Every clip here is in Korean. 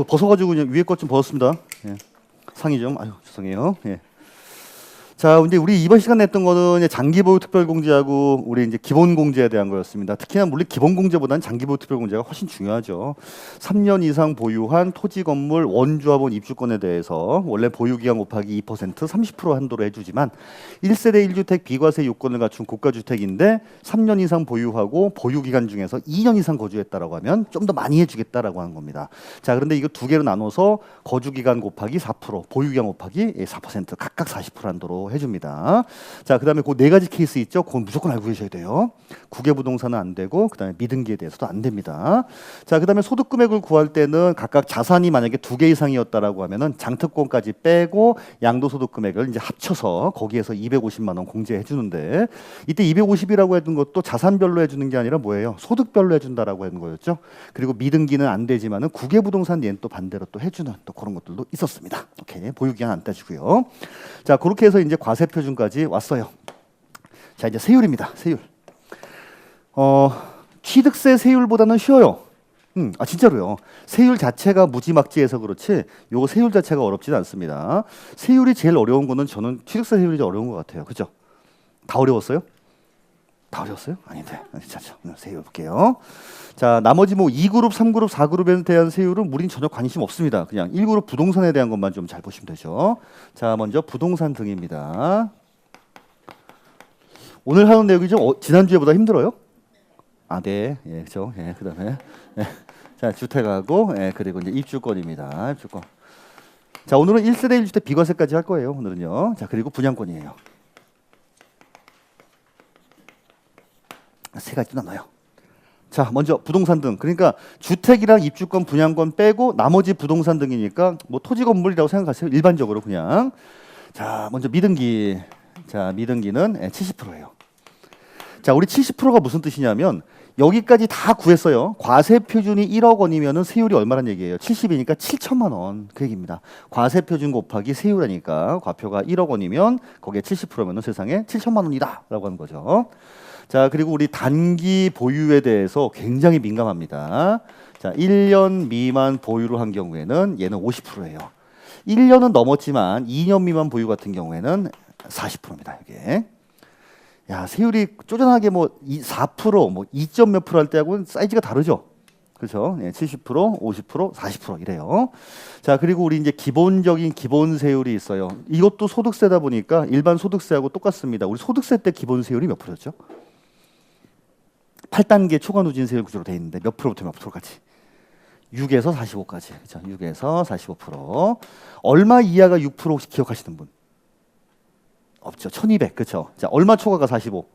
벗어가지고 그냥 위에 것 좀 벗었습니다. 예. 상의 좀, 죄송해요. 예. 자, 이제 우리 이번 시간 냈던 거는 이제 장기보유 특별공제하고 우리 이제 기본공제에 대한 거였습니다. 특히나 물론 기본공제보다는 장기보유 특별공제가 훨씬 중요하죠. 3년 이상 보유한 토지 건물 원주화본 입주권에 대해서 원래 보유기간 곱하기 2% 30% 한도로 해주지만 1세대 1주택 비과세 요건을 갖춘 고가주택인데 3년 이상 보유하고 보유기간 중에서 2년 이상 거주했다라고 하면 좀 더 많이 해주겠다라고 하는 겁니다. 자, 그런데 이거 두 개로 나눠서 거주기간 곱하기 4%, 보유기간 곱하기 4% 각각 40% 한도로 해줍니다. 자, 그다음에 그 네 가지 케이스 있죠. 그건 무조건 알고 계셔야 돼요. 국외부동산은 안 되고 그다음에 미등기에 대해서도 안 됩니다. 자, 그다음에 소득 금액을 구할 때는 각각 자산이 만약에 두 개 이상이었다라고 하면은 장특권까지 빼고 양도소득 금액을 이제 합쳐서 거기에서 250만 원 공제해 주는데 이때 250이라고 해둔 것도 자산별로 해주는 게 아니라 뭐예요? 소득별로 해준다라고 하는 거였죠. 그리고 미등기는 안 되지만은 국외부동산 얘는 또 반대로 또 해주는 또 그런 것들도 있었습니다. 오케이, 보유기간 안 따지고요. 자, 그렇게 해서 이제 과세 표준까지 왔어요. 자, 이제 세율입니다. 세율. 취득세 세율보다는 쉬워요. 진짜로요. 세율 자체가 무지막지해서 그렇지 요거 세율 자체가 어렵지는 않습니다. 세율이 제일 어려운 거는 저는 취득세 세율이 제일 어려운 것 같아요. 그죠? 다 어려웠어요? 다 어려웠어요? 아닌데. 자, 세율 볼게요. 자, 나머지 뭐 2그룹, 3그룹, 4그룹에 대한 세율은 우린 전혀 관심 없습니다. 그냥 1그룹 부동산에 대한 것만 좀 잘 보시면 되죠. 자, 먼저 부동산 등입니다. 오늘 하는 내용이 좀 지난주에보다 힘들어요? 네. 예, 그렇죠. 예, 그다음에 자, 주택하고 그리고 이제 입주권입니다. 입주권. 자, 오늘은 1세대 1주택 비과세까지 할 거예요. 오늘은요. 자, 그리고 분양권이에요. 세 가지 나눠요. 자, 먼저 부동산 등. 그러니까 주택이랑 입주권, 분양권 빼고 나머지 부동산 등이니까 뭐 토지 건물이라고 생각하세요. 일반적으로 그냥. 자, 먼저 미등기. 자, 미등기는 70%예요. 자, 우리 70%가 무슨 뜻이냐면 여기까지 다 구했어요. 과세 표준이 1억 원이면은 세율이 얼마란 얘기예요? 70이니까 7천만 원. 그 얘기입니다. 과세 표준 곱하기 세율이니까 과표가 1억 원이면 거기에 70%면은 세상에 7천만 원이다라고 하는 거죠. 자, 그리고 우리 단기 보유에 대해서 굉장히 민감합니다. 자, 1년 미만 보유를 한 경우에는 얘는 50%예요. 1년은 넘었지만 2년 미만 보유 같은 경우에는 40%입니다. 이게. 야, 세율이 쪼잔하게 뭐 4%, 뭐 2점 몇 프로 할 때하고는 사이즈가 다르죠. 그렇죠? 70%, 50%, 40% 이래요. 자, 그리고 우리 이제 기본적인 기본 세율이 있어요. 이것도 소득세다 보니까 일반 소득세하고 똑같습니다. 우리 소득세 때 기본 세율이 몇 프로였죠? 8단계 초과 누진 세율 구조로 돼 있는데 몇 프로부터 몇 프로까지? 6에서 45까지. 그렇죠? 6에서 45%. 얼마 이하가 6% 혹시 기억하시는 분? 없죠. 1200. 그렇죠? 자, 얼마 초과가 45?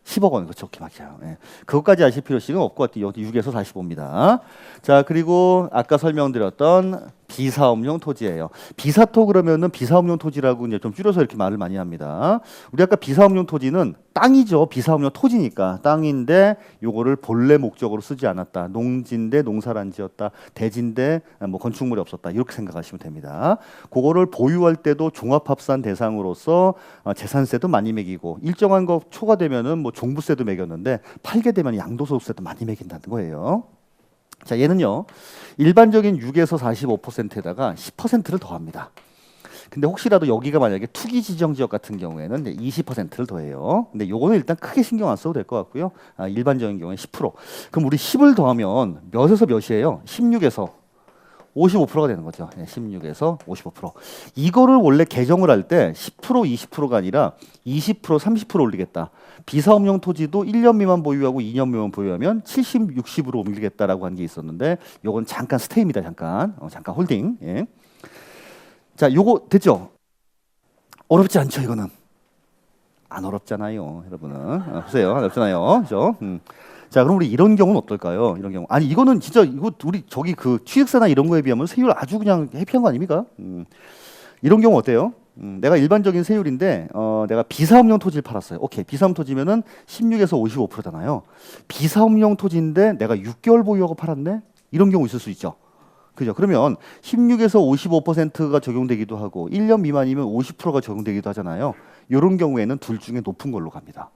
10억 원. 그렇죠. 맞아요. 예. 그것까지 아실 필요성은 없고 6에서 45입니다. 자, 그리고 아까 설명드렸던 비사업용 토지예요. 비사토 그러면은 비사업용 토지라고 이제 좀 줄여서 이렇게 말을 많이 합니다. 우리 아까 비사업용 토지는 땅이죠. 비사업용 토지니까 땅인데 요거를 본래 목적으로 쓰지 않았다. 농지인데 농사를 안 지었다. 대지인데 뭐 건축물이 없었다. 이렇게 생각하시면 됩니다. 그거를 보유할 때도 종합합산 대상으로서 재산세도 많이 매기고 일정한 거 초과되면은 뭐 종부세도 매겼는데 팔게 되면 양도소득세도 많이 매긴다는 거예요. 자, 얘는요. 일반적인 6에서 45%에다가 10%를 더합니다. 근데 혹시라도 여기가 만약에 투기 지정 지역 같은 경우에는 20%를 더해요. 근데 요거는 일단 크게 신경 안 써도 될 것 같고요. 일반적인 경우에 10%. 그럼 우리 10을 더하면 몇에서 몇이에요? 16에서 55%가 되는 거죠. 16에서 55%. 이거를 원래 개정을 할 때 10%, 20%가 아니라 20%, 30% 올리겠다. 비사업용 토지도 1년 미만 보유하고 2년 미만 보유하면 70, 60으로 옮기겠다라고 한 게 있었는데 요건 잠깐 스테이입니다. 잠깐 홀딩. 예. 자, 요거 됐죠? 어렵지 않죠, 이거는? 안 어렵잖아요, 여러분은. 보세요. 안 어렵잖아요. 그죠? 자, 그럼 우리 이런 경우는 어떨까요? 이런 경우. 아니, 이거는 진짜 이거 우리 저기 그 취득세나 이런 거에 비하면 세율 아주 그냥 해피한 거 아닙니까? 이런 경우 어때요? 내가 일반적인 세율인데 내가 비사업용 토지를 팔았어요. 오케이. 비사업 토지면은 16에서 55%잖아요. 비사업용 토지인데 내가 6개월 보유하고 팔았네? 이런 경우 있을 수 있죠. 그죠? 그러면 16에서 55%가 적용되기도 하고 1년 미만이면 50%가 적용되기도 하잖아요. 이런 경우에는 둘 중에 높은 걸로 갑니다.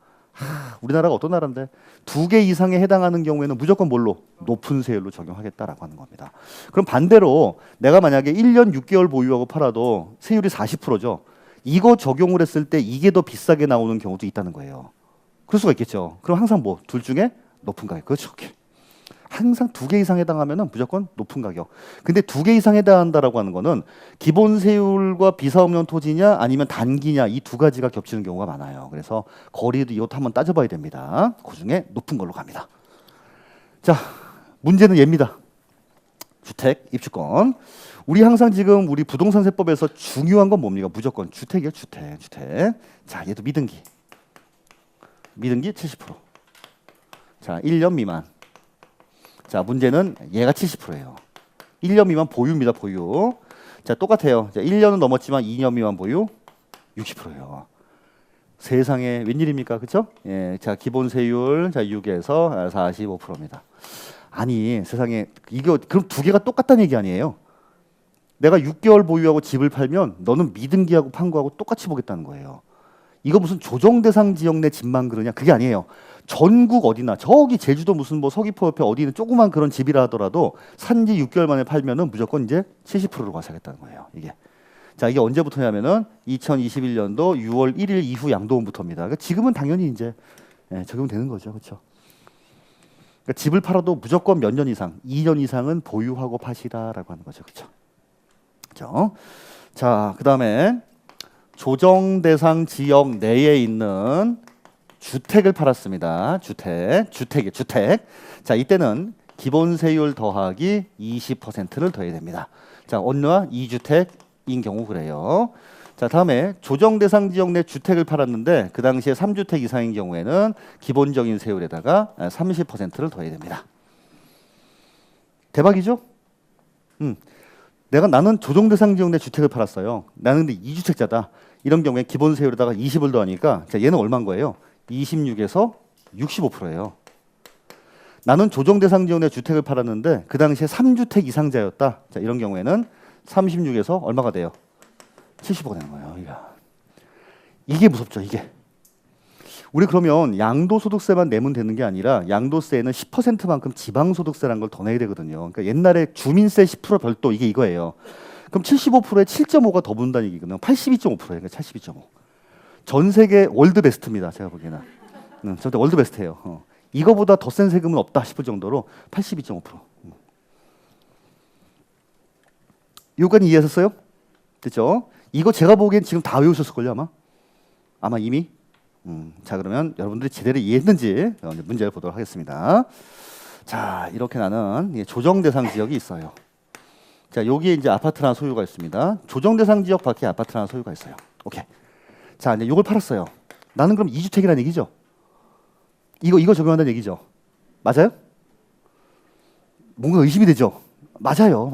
우리나라가 어떤 나라인데 2개 이상에 해당하는 경우에는 무조건 뭘로? 높은 세율로 적용하겠다라고 하는 겁니다. 그럼 반대로 내가 만약에 1년 6개월 보유하고 팔아도 세율이 40%죠. 이거 적용을 했을 때 이게 더 비싸게 나오는 경우도 있다는 거예요. 그럴 수가 있겠죠. 그럼 항상 뭐 둘 중에 높은 가격. 그렇죠. 항상 2개 이상 해당하면은 무조건 높은 가격. 근데 2개 이상 해당한다라고 하는 거는 기본 세율과 비사업용 토지냐 아니면 단기냐 이 두 가지가 겹치는 경우가 많아요. 그래서 거리도 이것도 한번 따져봐야 됩니다. 그 중에 높은 걸로 갑니다. 자, 문제는 얘입니다. 주택 입주권. 우리 항상 지금 우리 부동산 세법에서 중요한 건 뭡니까? 무조건 주택이에요. 주택. 자, 얘도 미등기. 미등기 70%. 자, 1년 미만. 자, 문제는 얘가 70%예요. 1년 미만 보유입니다. 보유. 자, 똑같아요. 자, 1년은 넘었지만 2년 미만 보유 60%예요. 세상에 웬일입니까? 그렇죠? 예. 자, 기본 세율 자, 6에서 45%입니다. 아니, 세상에 이거 그럼 2개가 똑같다는 얘기 아니에요? 내가 6개월 보유하고 집을 팔면 너는 미등기하고 판 거하고 똑같이 보겠다는 거예요. 이거 무슨 조정 대상 지역 내 집만 그러냐? 그게 아니에요. 전국 어디나 저기 제주도 무슨 뭐 서귀포 옆에 어디 있는 조그만 그런 집이라 하더라도 산지 6개월 만에 팔면은 무조건 이제 70%로 가셔야겠다는 거예요. 이게. 자, 이게 언제부터냐면은 2021년도 6월 1일 이후 양도원부터입니다. 그러니까 지금은 당연히 이제 적용되는 거죠. 그렇죠? 그러니까 집을 팔아도 무조건 몇 년 이상, 2년 이상은 보유하고 파시라라고 하는 거죠. 그렇죠? 그렇죠? 자, 그다음에 조정 대상 지역 내에 있는 주택을 팔았습니다. 주택. 자, 이때는 기본 세율 더하기 20%를 더해야 됩니다. 자, 언루와 2주택인 경우 그래요. 자, 다음에 조정 대상 지역 내 주택을 팔았는데 그 당시에 3주택 이상인 경우에는 기본적인 세율에다가 30%를 더해야 됩니다. 대박이죠? 나는 조정 대상 지역 내 주택을 팔았어요. 나는 근데 2주택자다. 이런 경우에 기본 세율에다가 20을 더하니까 자, 얘는 얼마인 거예요? 26에서 65%예요. 나는 조정 대상 지역 내 주택을 팔았는데 그 당시에 3주택 이상자였다. 자, 이런 경우에는 36에서 얼마가 돼요? 75가 되는 거예요. 이게 무섭죠, 이게. 우리 그러면 양도소득세만 내면 되는 게 아니라 양도세에는 10%만큼 지방소득세라는 걸 더 내야 되거든요. 그러니까 옛날에 주민세 10% 별도 이게 이거예요. 그럼 75%에 7.5가 더 붙는다는 얘기거든요. 82.5%예요. 그러니까 82.5. 전 세계 월드 베스트입니다. 제가 보기에는. 절대 월드 베스트예요. 이거보다 더 센 세금은 없다 싶을 정도로 82.5%. 여기까지 이해하셨어요? 됐죠? 이거 제가 보기엔 지금 다 외우셨을걸요, 아마 이미. 자, 그러면 여러분들이 제대로 이해했는지 문제를 보도록 하겠습니다. 자, 이렇게 나는 조정 대상 지역이 있어요. 자, 여기에 이제 아파트나 소유가 있습니다. 조정 대상 지역 밖에 아파트나 소유가 있어요. 오케이. 자, 이제 이걸 팔았어요. 나는 그럼 2주택이라는 얘기죠? 이거 적용한다는 얘기죠? 맞아요? 뭔가 의심이 되죠? 맞아요.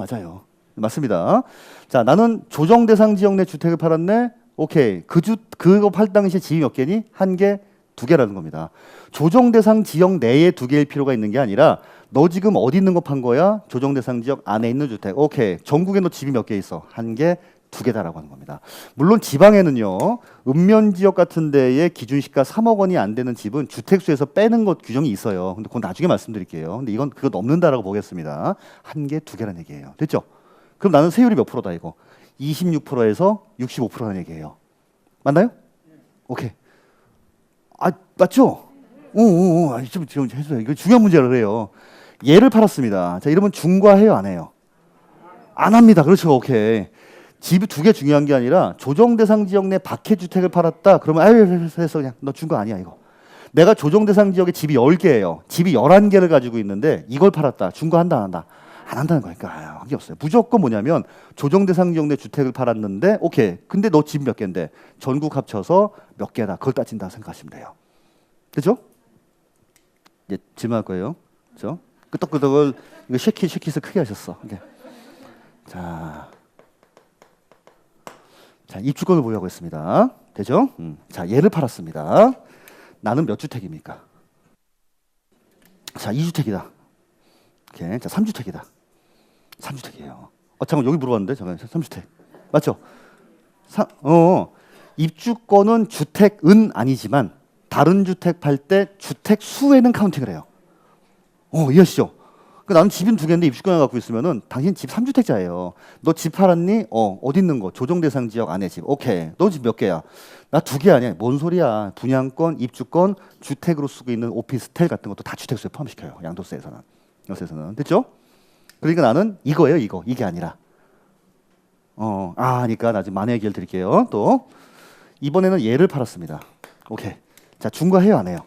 맞습니다. 자, 나는 조정 대상 지역 내 주택을 팔았네. 오케이. 그거 팔 당시에 집이 몇 개니? 1개, 2개라는 겁니다. 조정 대상 지역 내에 2개일 필요가 있는 게 아니라 너 지금 어디 있는 거 판 거야? 조정 대상 지역 안에 있는 주택. 오케이. 전국에 너 집이 몇 개 있어? 1개, 2개다라고 하는 겁니다. 물론 지방에는요. 읍면 지역 같은 데에 기준시가 3억 원이 안 되는 집은 주택수에서 빼는 것 규정이 있어요. 근데 그건 나중에 말씀드릴게요. 근데 이건 그거 넘는다라고 보겠습니다. 1개, 2개라는 얘기예요. 됐죠? 그럼 나는 세율이 몇 프로다 이거? 26%에서 65%라는 얘기예요. 맞나요? 오케이. 아, 맞죠? 좀 해줘요. 이거 중요한 문제라 해요. 얘를 팔았습니다. 자, 이러면 중과해요, 안 해요? 안 합니다. 그렇죠. 오케이. 집이 2개 중요한 게 아니라 조정 대상 지역 내 밖에 주택을 팔았다. 그러면 해서 그냥 너 준 거 아니야, 이거. 내가 조정 대상 지역에 집이 10개예요. 집이 11개를 가지고 있는데 이걸 팔았다. 준 거 한다, 안 한다? 안 한다는 거니까 그게 없어요. 무조건 뭐냐면 조정 대상 지역 내 주택을 팔았는데 오케이. 근데 너 집 몇 개인데 전국 합쳐서 몇 개다. 그걸 따진다 생각하시면 돼요. 그렇죠? 이제 질문할 거예요. 그렇죠? 끄덕끄덕을 이거 쉐킷을 크게 하셨어. 이게. 자, 입주권을 보유하고 있습니다. 되죠? 자, 얘를 팔았습니다. 나는 몇 주택입니까? 자, 2주택이다. 오케이. 자, 3주택이다. 3주택이에요. 잠깐 여기 물어봤는데 잠깐 3주택 맞죠? 입주권은 주택은 아니지만 다른 주택 팔 때 주택 수에는 카운팅을 해요. 이해하시죠? 나는 집은 두 개인데 입주권을 갖고 있으면은 당신 집 3주택자예요. 너 집 팔았니? 어디 있는 거? 조정대상 지역 안에 집. 오케이. 너 집 몇 개야? 나 두 개 아니야. 뭔 소리야? 분양권, 입주권, 주택으로 쓰고 있는 오피스텔 같은 것도 다 주택수에 포함시켜요. 양도세에서는. 여세에서는. 됐죠? 그러니까 나는 이거예요. 이게 아니라. 그러니까 나 지금 만약에 기회를 드릴게요. 또 이번에는 얘를 팔았습니다. 오케이. 자, 중과해요, 안 해요?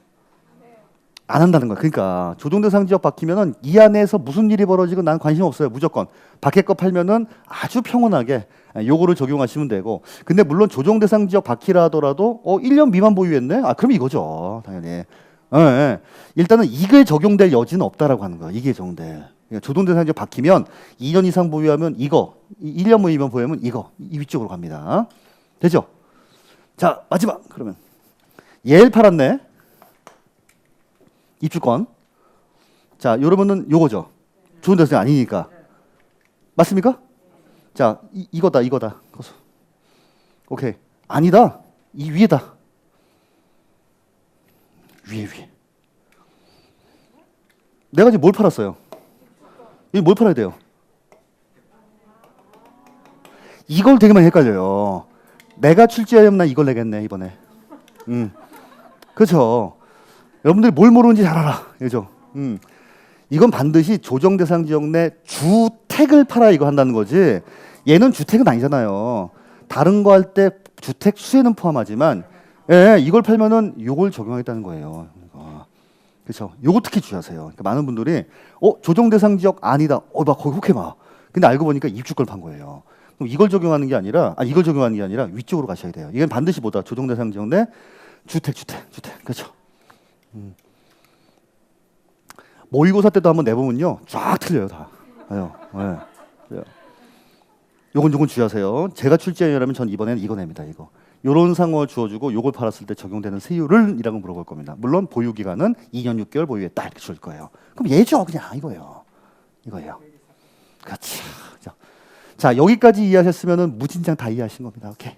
안 한다는 거야. 그러니까 조정대상 지역 바뀌면은 이 안에서 무슨 일이 벌어지고 난 관심 없어요. 무조건 밖에 거 팔면은 아주 평온하게 요거를 적용하시면 되고. 근데 물론 조정대상 지역 바뀌라 하더라도 1년 미만 보유했네. 그럼 이거죠. 당연히. 예. 일단은 이게 적용될 여지는 없다라고 하는 거야. 이게 적용될. 그러니까 조정대상 지역 바뀌면 2년 이상 보유하면 이거, 1년 미만 보유하면 이거, 이 위쪽으로 갑니다. 되죠? 자, 마지막. 그러면 얘를 팔았네. 입주권. 자, 여러분은 요거죠. 좋은 데서 아니니까. 맞습니까? 자, 이거다. 오케이. 아니다. 이 위에다. 위에. 내가 지금 뭘 팔았어요? 이 뭘 팔아야 돼요? 이걸 되게 많이 헷갈려요. 내가 출제하려면 난 이걸 내겠네, 이번에. 그렇죠. 여러분들이 뭘 모르는지 잘 알아. 그죠? 이건 반드시 조정대상 지역 내 주택을 팔아 이거 한다는 거지. 얘는 주택은 아니잖아요. 다른 거 할 때 주택 수에는 포함하지만, 이걸 팔면은 요걸 적용하겠다는 거예요. 그렇죠? 요거 특히 주의하세요. 그러니까 많은 분들이 조정대상 지역 아니다. 막 거기 혹해 봐. 근데 알고 보니까 입주권을 판 거예요. 그럼 이걸 적용하는 게 아니라, 이걸 적용하는 게 아니라 위쪽으로 가셔야 돼요. 이건 반드시 뭐다? 조정대상 지역 내 주택. 그렇죠? 모의고사 때도 한번 내보면요 쫙 틀려요 다. 요건 주의하세요. 제가 출제하려면 전 이번에는 이거 냅니다. 이거 요런 상황을 주어주고 요걸 팔았을 때 적용되는 세율을 이라고 물어볼 겁니다. 물론 보유기간은 2년 6개월 보유했다 이렇게 줄 거예요. 그럼 얘죠 그냥 이거예요. 그렇죠. 자, 여기까지 이해하셨으면은 무진장 다 이해하신 겁니다. 오케이.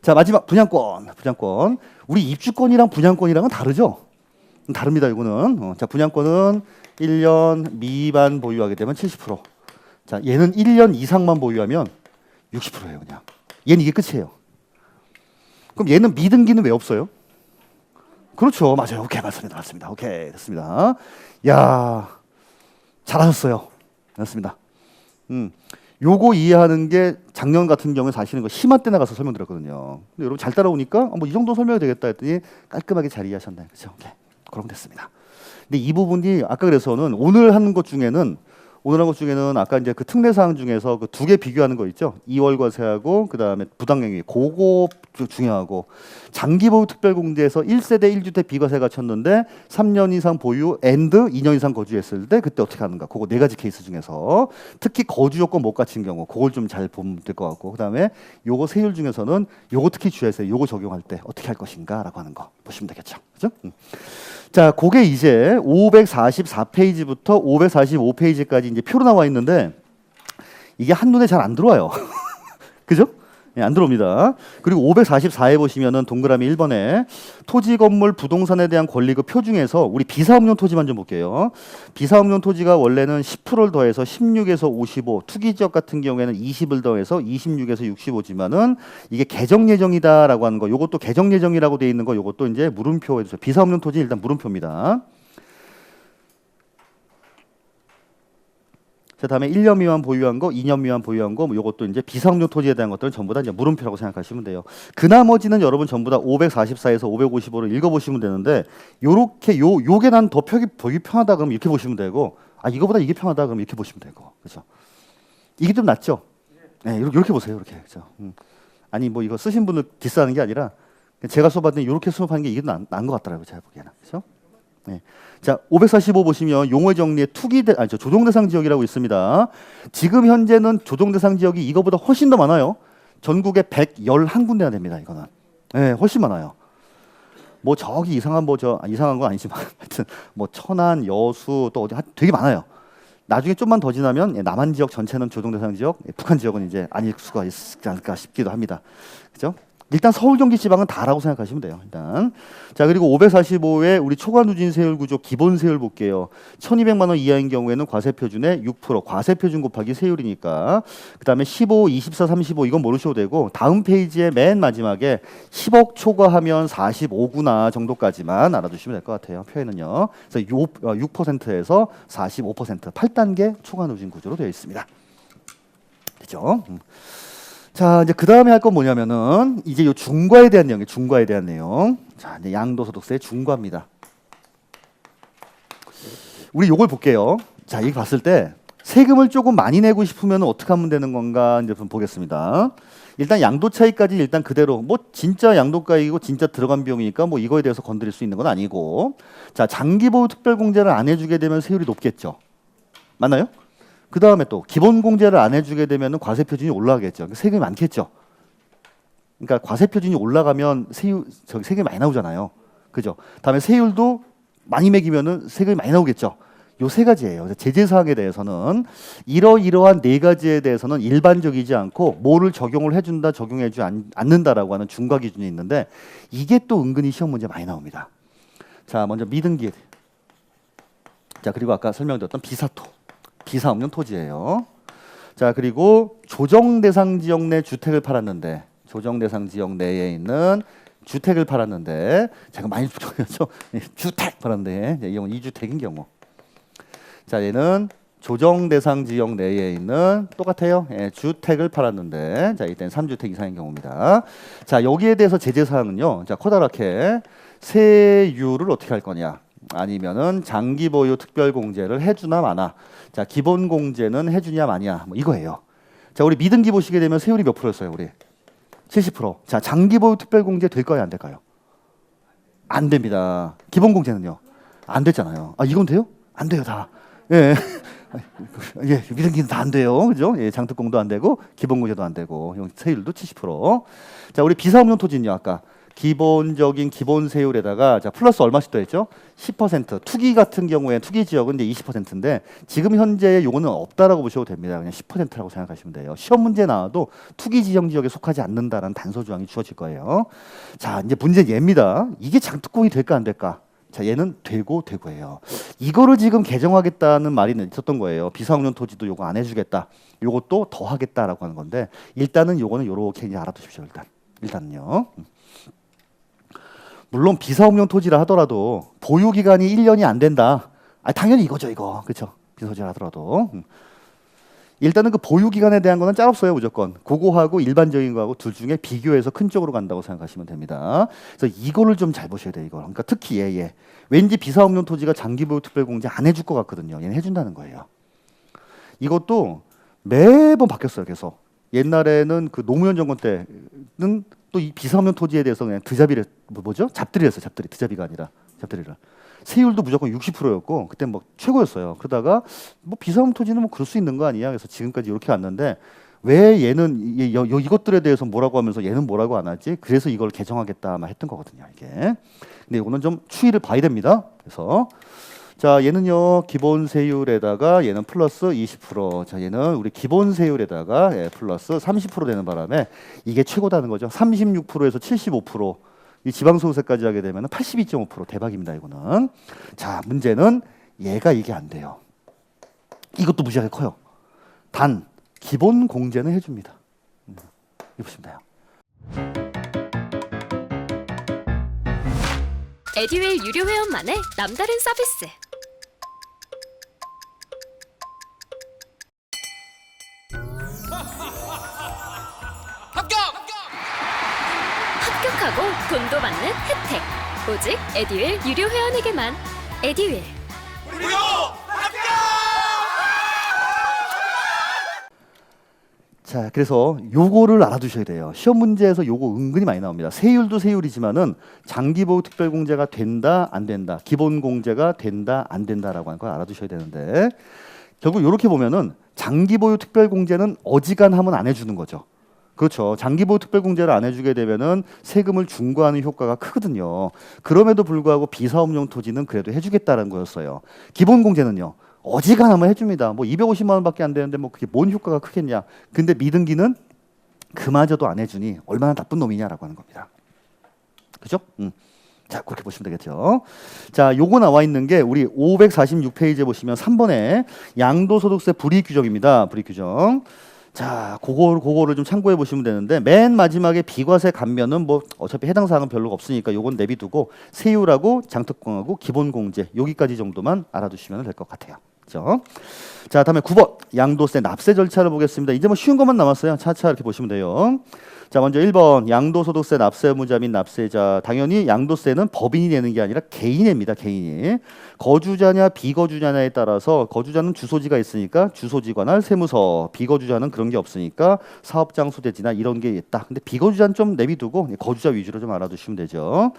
자, 마지막 분양권. 우리 입주권이랑 분양권이랑은 다르죠? 다릅니다. 이거는. 자, 분양권은 1년 미만 보유하게 되면 70%. 자, 얘는 1년 이상만 보유하면 60%예요, 그냥. 얘는 이게 끝이에요. 그럼 얘는 미등기는 왜 없어요? 그렇죠. 맞아요. 오케이, 맞습니다. 오케이, 됐습니다. 야, 잘하셨어요. 됐습니다. 요거 이해하는 게 작년 같은 경우에 사실은 거 심화 때 나가서 설명드렸거든요. 근데 여러분 잘 따라오니까 뭐 이 정도 설명이 되겠다 했더니 깔끔하게 잘 이해하셨나요? 그렇죠? 오케이. 그럼 됐습니다. 근데 이 부분이 아까 그래서는 오늘 한 것 중에는 아까 이제 그 특례 사항 중에서 그 두 개 비교하는 거 있죠. 2월 과세하고 그다음에 부당행위. 그거 중요하고 장기 보유 특별공제에서 1세대 1주택 비과세가 쳤는데 3년 이상 보유 앤드 2년 이상 거주했을 때 그때 어떻게 하는가. 그거 네 가지 케이스 중에서 특히 거주 요건 못 갖춘 경우 그걸 좀 잘 보면 될 것 같고 그다음에 요거 세율 중에서는 요거 특히 주의하세요. 요거 적용할 때 어떻게 할 것인가라고 하는 거 보시면 되겠죠. 그죠? 자, 그게 이제 544페이지부터 545페이지까지 이제 표로 나와 있는데 이게 한눈에 잘 안 들어와요. 그죠? 안 들어옵니다. 그리고 544에 보시면은 동그라미 1번에 토지 건물 부동산에 대한 권리 그 표 중에서 우리 비사업용 토지만 좀 볼게요. 비사업용 토지가 원래는 10%를 더해서 16에서 55, 투기 지역 같은 경우에는 20을 더해서 26에서 65지만은 이게 개정 예정이다라고 하는 거. 요것도 개정 예정이라고 돼 있는 거. 요것도 이제 물음표 해주세요. 비사업용 토지 일단 물음표입니다. 자, 다음에 1년 미만 보유한 거, 2년 미만 보유한 거, 뭐 요것도 이제 비사업용 토지에 대한 것들은 전부 다 이제 물음표라고 생각하시면 돼요. 그 나머지는 여러분 전부 다 544에서 555를 읽어보시면 되는데, 요렇게 요게 난 더 보기 편하다 그러면 이렇게 보시면 되고, 이거보다 이게 편하다 그러면 이렇게 보시면 되고, 그렇죠? 이게 좀 낫죠? 네, 이렇게 보세요, 이렇게. 그렇죠? 아니 뭐 이거 쓰신 분을 디스하는 게 아니라 제가 써봤더니 이렇게 수업하는 게 이게 나은 것 같더라고요, 제가 보기에는. 그렇죠? 네. 자, 545 보시면 용어 정리에 조정대상 지역이라고 있습니다. 지금 현재는 조정대상 지역이 이거보다 훨씬 더 많아요. 전국에 111군데나 됩니다. 이거는. 네, 훨씬 많아요. 뭐 저기 이상한 이상한 건 아니지만 하여튼 뭐 천안, 여수 또 어디 되게 많아요. 나중에 좀만 더 지나면 남한 지역 전체는 조정대상 지역, 북한 지역은 이제 아닐 수가 있지 않을까 싶기도 합니다. 그죠? 일단 서울, 경기, 지방은 다라고 생각하시면 돼요. 일단. 자, 그리고 545에 우리 초과 누진 세율 구조 기본 세율 볼게요. 1,200만 원 이하인 경우에는 과세 표준의 6%, 과세 표준 곱하기 세율이니까. 그다음에 15, 24, 35 이건 모르셔도 되고 다음 페이지의 맨 마지막에 10억 초과하면 45구나 정도까지만 알아두시면 될 것 같아요. 표현은요. 그래서 6%에서 45%, 8단계 초과 누진 구조로 되어 있습니다. 그죠? 자, 이제 그 다음에 할 건 뭐냐면은 이제 요 중과에 대한 내용이에요. 중과에 대한 내용. 자, 이제 양도소득세의 중과입니다. 우리 요걸 볼게요. 자, 이거 봤을 때 세금을 조금 많이 내고 싶으면 어떻게 하면 되는 건가 이제 좀 보겠습니다. 일단 양도 차익까지 일단 그대로 뭐 진짜 양도가이고 진짜 들어간 비용이니까 뭐 이거에 대해서 건드릴 수 있는 건 아니고, 자, 장기보유 특별공제를 안 해주게 되면 세율이 높겠죠. 맞나요? 그 다음에 또 기본공제를 안 해주게 되면 과세 표준이 올라가겠죠. 세금이 많겠죠. 그러니까 과세 표준이 올라가면 세금이 많이 나오잖아요. 그죠? 다음에 세율도 많이 매기면은 세금이 많이 나오겠죠. 요 세 가지예요. 제재 사항에 대해서는 이러이러한 네 가지에 대해서는 일반적이지 않고 뭐를 적용을 해준다, 적용해주지 않는다라고 하는 중과 기준이 있는데 이게 또 은근히 시험 문제 많이 나옵니다. 자, 먼저 미등기. 자, 그리고 아까 설명드렸던 비사토. 비사 없는 토지예요. 자, 그리고 조정 대상 지역 내 주택을 팔았는데, 조정 대상 지역 내에 있는 주택을 팔았는데, 제가 많이 부정했죠. 주택 팔았는데, 이건 2주택인 경우. 자, 얘는 조정 대상 지역 내에 있는 똑같아요. 예, 주택을 팔았는데, 자, 이때는 3주택 이상인 경우입니다. 자, 여기에 대해서 제재 사항은요. 자, 커다랗게 세율을 어떻게 할 거냐? 아니면은 장기 보유 특별 공제를 해주나 마나. 자, 기본 공제는 해주냐 마냐. 뭐 이거예요. 자, 우리 미등기 보시게 되면 세율이 몇 프로였어요, 우리? 70%. 자, 장기 보유 특별 공제 될까요, 안 될까요? 안 됩니다. 기본 공제는요? 안 됐잖아요. 아, 이건 돼요? 안 돼요, 다. 예. 예, 미등기는 다 안 돼요. 그죠? 예, 장특공도 안 되고 기본 공제도 안 되고 세율도 70%. 자, 우리 비사 없는 토지는요, 아까 기본적인 기본 세율에다가 자 플러스 얼마씩 더했죠? 10%. 투기 같은 경우에 투기 지역은 이제 20%인데 지금 현재 요거는 없다라고 보셔도 됩니다. 그냥 10%라고 생각하시면 돼요. 시험 문제 나와도 투기 지정 지역에 속하지 않는다라는 단서 조항이 주어질 거예요. 자, 이제 문제 얘입니다. 이게 장특공이 될까 안 될까? 자, 얘는 되고예요. 이거를 지금 개정하겠다는 말이 있었던 거예요. 비사학년 토지도 요거 안 해주겠다. 요것도 더 하겠다라고 하는 건데 일단은 요거는 요렇게 이제 알아두십시오. 일단은요. 물론 비사업용 토지라 하더라도 보유 기간이 1년이 안 된다. 아, 당연히 이거죠, 이거. 그렇죠? 비사토지라 하더라도. 일단은 그 보유 기간에 대한 거는 짤없어요, 무조건. 그거하고 일반적인 거하고 둘 중에 비교해서 큰 쪽으로 간다고 생각하시면 됩니다. 그래서 이거를 좀 잘 보셔야 돼요, 이거. 그러니까 특히 얘. 왠지 비사업용 토지가 장기 보유 특별 공제 안 해줄 것 같거든요. 얘는 해준다는 거예요. 이것도 매번 바뀌었어요, 계속. 옛날에는 그 노무현 정권 때는 또 이 비사업용 토지에 대해서 그냥 드자비를 뭐죠? 잡들이랬어요. 잡들이. 드자비가 아니라 잡들이라. 세율도 무조건 60%였고 그때 뭐 최고였어요. 그러다가 뭐 비사업용 토지는 뭐 그럴 수 있는 거 아니야. 그래서 지금까지 이렇게 왔는데 왜 얘는 이것들에 대해서 뭐라고 하면서 얘는 뭐라고 안 하지? 그래서 이걸 개정하겠다만 했던 거거든요. 이게. 근데 이거는 좀 추이를 봐야 됩니다. 그래서 자, 얘는요 기본 세율에다가 얘는 플러스 20%. 자, 얘는 우리 기본 세율에다가 플러스 30% 되는 바람에 이게 최고다는 거죠. 36%에서 75%. 이 지방소득세까지 하게 되면 82.5% 대박입니다. 이거는. 자, 문제는 얘가 이게 안 돼요. 이것도 무지하게 커요. 단 기본 공제는 해줍니다. 이거 보시면 돼요. 에듀윌 유료 회원만의 남다른 서비스. 합격하고 돈도 받는 혜택. 오직 에듀윌 유료 회원에게만. 에듀윌. 무료 합격! 자, 그래서 요거를 알아두셔야 돼요. 시험 문제에서 요거 은근히 많이 나옵니다. 세율도 세율이지만은 장기보유 특별공제가 된다, 안 된다, 기본공제가 된다, 안 된다라고 하는 걸 알아두셔야 되는데 결국 이렇게 보면은 장기보유 특별공제는 어지간하면 안 해주는 거죠. 그렇죠. 장기보유 특별공제를 안 해주게 되면은 세금을 중과하는 효과가 크거든요. 그럼에도 불구하고 비사업용 토지는 그래도 해주겠다는 거였어요. 기본공제는요. 어지간하면 해줍니다. 뭐 250만 원밖에 안 되는데 뭐 그게 뭔 효과가 크겠냐. 근데 미등기는 그마저도 안 해주니 얼마나 나쁜 놈이냐라고 하는 겁니다. 그죠? 자, 그렇게 보시면 되겠죠. 자, 요거 나와 있는 게 우리 546페이지에 보시면 3번에 양도소득세 불이익 규정입니다. 불이익 규정. 자, 그거를 좀 참고해 보시면 되는데 맨 마지막에 비과세 감면은 뭐 어차피 해당 사항은 별로 없으니까 요건 내비두고 세율하고 장특공하고 기본공제 여기까지 정도만 알아두시면 될 것 같아요. 그죠? 자, 다음에 9번 양도세 납세 절차를 보겠습니다. 이제 뭐 쉬운 것만 남았어요. 차차 이렇게 보시면 돼요. 자, 먼저 1번 양도소득세 납세 의무자 및 납세자. 당연히 양도세는 법인이 내는 게 아니라 개인이 냅니다. 개인이. 거주자냐 비거주자냐에 따라서 거주자는 주소지가 있으니까 주소지 관할 세무서, 비거주자는 그런 게 없으니까 사업장소 대지나 이런 게 있다. 근데 비거주자는 좀 내비두고 거주자 위주로 좀 알아두시면 되죠.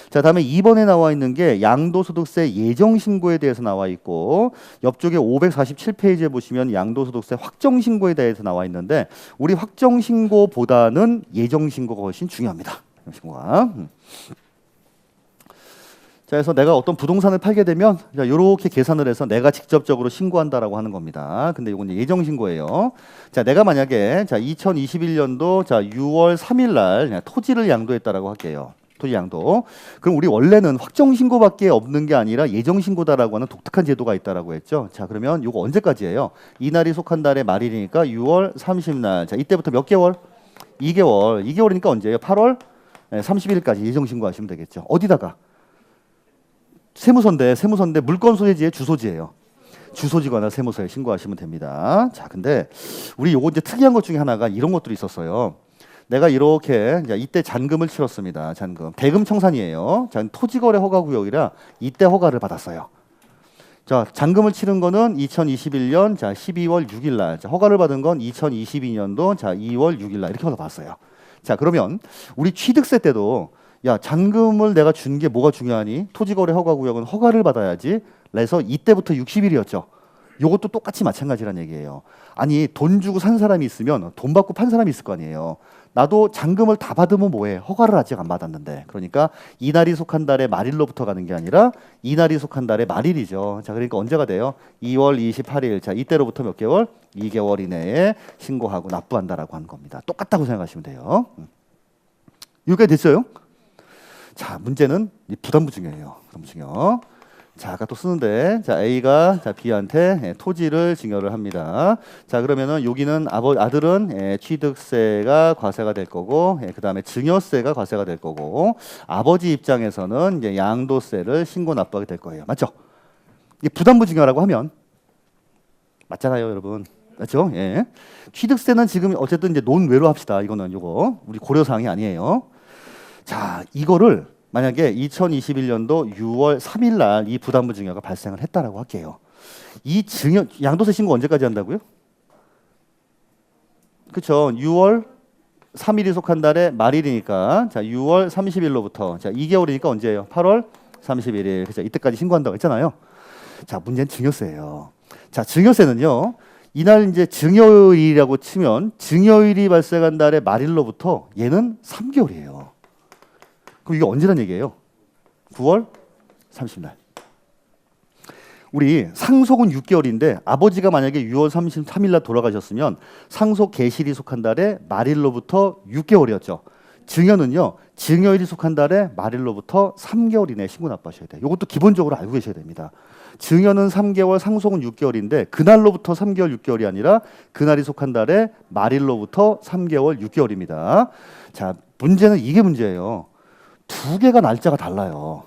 자, 다음에 2번에 나와 있는 게 양도소득세 예정신고에 대해서 나와 있고 옆쪽에 547페이지에 보시면 양도소득세 확정신고에 대해서 나와 있는데 우리 확정신고보다는 예정신고가 훨씬 중요합니다. 신고가. 자, 그래서 내가 어떤 부동산을 팔게 되면 이렇게 계산을 해서 내가 직접적으로 신고한다라고 하는 겁니다. 근데 이건 예정 신고예요. 자, 내가 만약에 자 2021년도 자 6월 3일 날 토지를 양도했다라고 할게요. 토지 양도. 그럼 우리 원래는 확정 신고밖에 없는 게 아니라 예정 신고다라고 하는 독특한 제도가 있다라고 했죠. 자, 그러면 이거 언제까지예요? 이날이 속한 달의 말일이니까 6월 30날. 자, 이때부터 몇 개월? 2개월. 2개월이니까 언제예요? 8월 30일까지 예정 신고하시면 되겠죠. 어디다가? 세무서인데 물건 소재지의 주소지예요. 주소지거나 세무서에 신고하시면 됩니다. 자, 근데 우리 요거 이제 특이한 것 중에 하나가 이런 것들이 있었어요. 내가 이렇게 이때 잔금을 치렀습니다. 잔금. 대금 청산이에요. 자, 토지거래 허가구역이라 이때 허가를 받았어요. 자, 잔금을 치른 거는 2021년 자 12월 6일 날. 자, 허가를 받은 건 2022년도 자 2월 6일 날 이렇게 받았어요. 자, 그러면 우리 취득세 때도 야, 잔금을 내가 준 게 뭐가 중요하니? 토지거래 허가구역은 허가를 받아야지. 그래서 이때부터 60일이었죠. 요것도 똑같이 마찬가지란 얘기예요. 아니, 돈 주고 산 사람이 있으면 돈 받고 판 사람이 있을 거 아니에요. 나도 잔금을 다 받으면 뭐해? 허가를 아직 안 받았는데. 그러니까 이날이 속한 달의 말일로부터 가는 게 아니라 이날이 속한 달의 말일이죠. 자, 그러니까 언제가 돼요? 2월 28일. 자, 이때로부터 몇 개월? 2개월 이내에 신고하고 납부한다라고 하는 겁니다. 똑같다고 생각하시면 돼요. 여기까지 됐어요? 자, 문제는 부담부 증여예요. 부담부 증여. 자, 아까 또 쓰는데, 자, A가 자 B한테 토지를 증여를 합니다. 자, 그러면은 여기는 아들은 취득세가 과세가 될 거고, 그 다음에 증여세가 과세가 될 거고, 아버지 입장에서는 이제 양도세를 신고 납부하게 될 거예요. 맞죠? 이게 부담부 증여라고 하면 맞잖아요, 여러분. 맞죠? 예. 취득세는 지금 어쨌든 이제 논외로 합시다. 이거는 요거 우리 고려 사항이 아니에요. 자, 이거를 만약에 2021년도 6월 3일 날 이 부담부 증여가 발생을 했다라고 할게요. 이 증여 양도세 신고 언제까지 한다고요? 그렇죠. 6월 3일이 속한 달의 말일이니까 자, 6월 30일로부터 자, 2개월이니까 언제예요? 8월 31일. 그죠? 이때까지 신고한다고 했잖아요. 자, 문제는 증여세예요. 자, 증여세는요. 이날 이제 증여일이라고 치면 증여일이 발생한 달의 말일로부터 얘는 3개월이에요. 그럼 이게 언제란 얘기예요? 9월 30날. 우리 상속은 6개월인데 아버지가 만약에 6월 33일 날 돌아가셨으면 상속 개시일이 속한 달의 말일로부터 6개월이었죠. 증여는요. 증여일이 속한 달의 말일로부터 3개월 이내에 신고 납부하셔야 돼요. 이것도 기본적으로 알고 계셔야 됩니다. 증여는 3개월, 상속은 6개월인데 그날로부터 3개월, 6개월이 아니라 그날이 속한 달의 말일로부터 3개월, 6개월입니다. 자, 문제는 이게 문제예요. 두 개가 날짜가 달라요.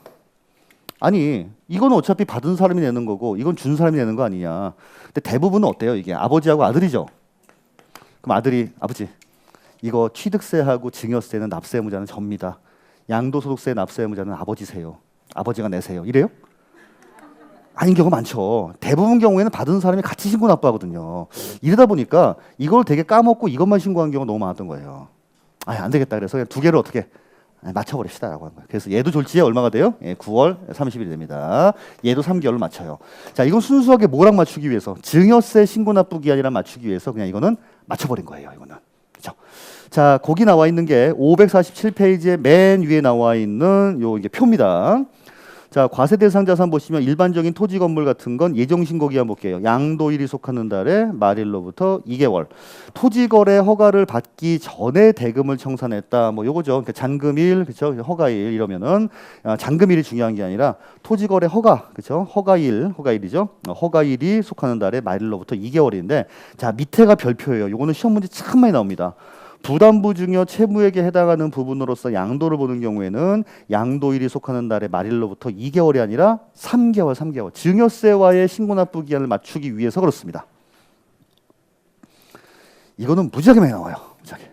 아니, 이건 어차피 받은 사람이 내는 거고 이건 준 사람이 내는 거 아니냐. 근데 대부분은 어때요? 이게 아버지하고 아들이죠. 그럼 아들이 아버지 이거 취득세하고 증여세는 납세 의무자는 접니다. 양도소득세 납세 의무자는 아버지세요. 아버지가 내세요. 이래요? 아닌 경우가 많죠. 대부분 경우에는 받은 사람이 같이 신고 납부하거든요. 이러다 보니까 이걸 되게 까먹고 이것만 신고한 경우가 너무 많았던 거예요. 안 되겠다. 그래서 그냥 두 개를 어떻게 맞춰버립시다라고 하는 거예요. 그래서 얘도 졸지에 얼마가 돼요? 9월 30일이 됩니다. 얘도 3개월을 맞춰요. 자, 이건 순수하게 뭐랑 맞추기 위해서 증여세 신고 납부 기한이랑 맞추기 위해서 그냥 이거는 맞춰버린 거예요. 이거는. 그렇죠? 자, 거기 나와 있는 게 547페이지에 맨 위에 나와 있는 요 이게 표입니다. 자, 과세 대상 자산 보시면 일반적인 토지 건물 같은 건 예정 신고 기한 볼게요. 양도일이 속하는 달에 말일로부터 2개월. 토지 거래 허가를 받기 전에 대금을 청산했다. 뭐 요거죠. 그러니까 잔금일, 그렇죠? 허가일 이러면은 잔금일이 중요한 게 아니라 토지 거래 허가, 그렇죠? 허가일이죠. 허가일이 속하는 달에 말일로부터 2개월인데 자, 밑에가 별표예요. 요거는 시험 문제 참 많이 나옵니다. 부담부 증여 채무액에 해당하는 부분으로서 양도를 보는 경우에는 양도일이 속하는 달에 말일로부터 2개월이 아니라 3개월. 증여세와의 신고납부 기한을 맞추기 위해서 그렇습니다. 이거는 무지하게 많이 나와요. 무지하게.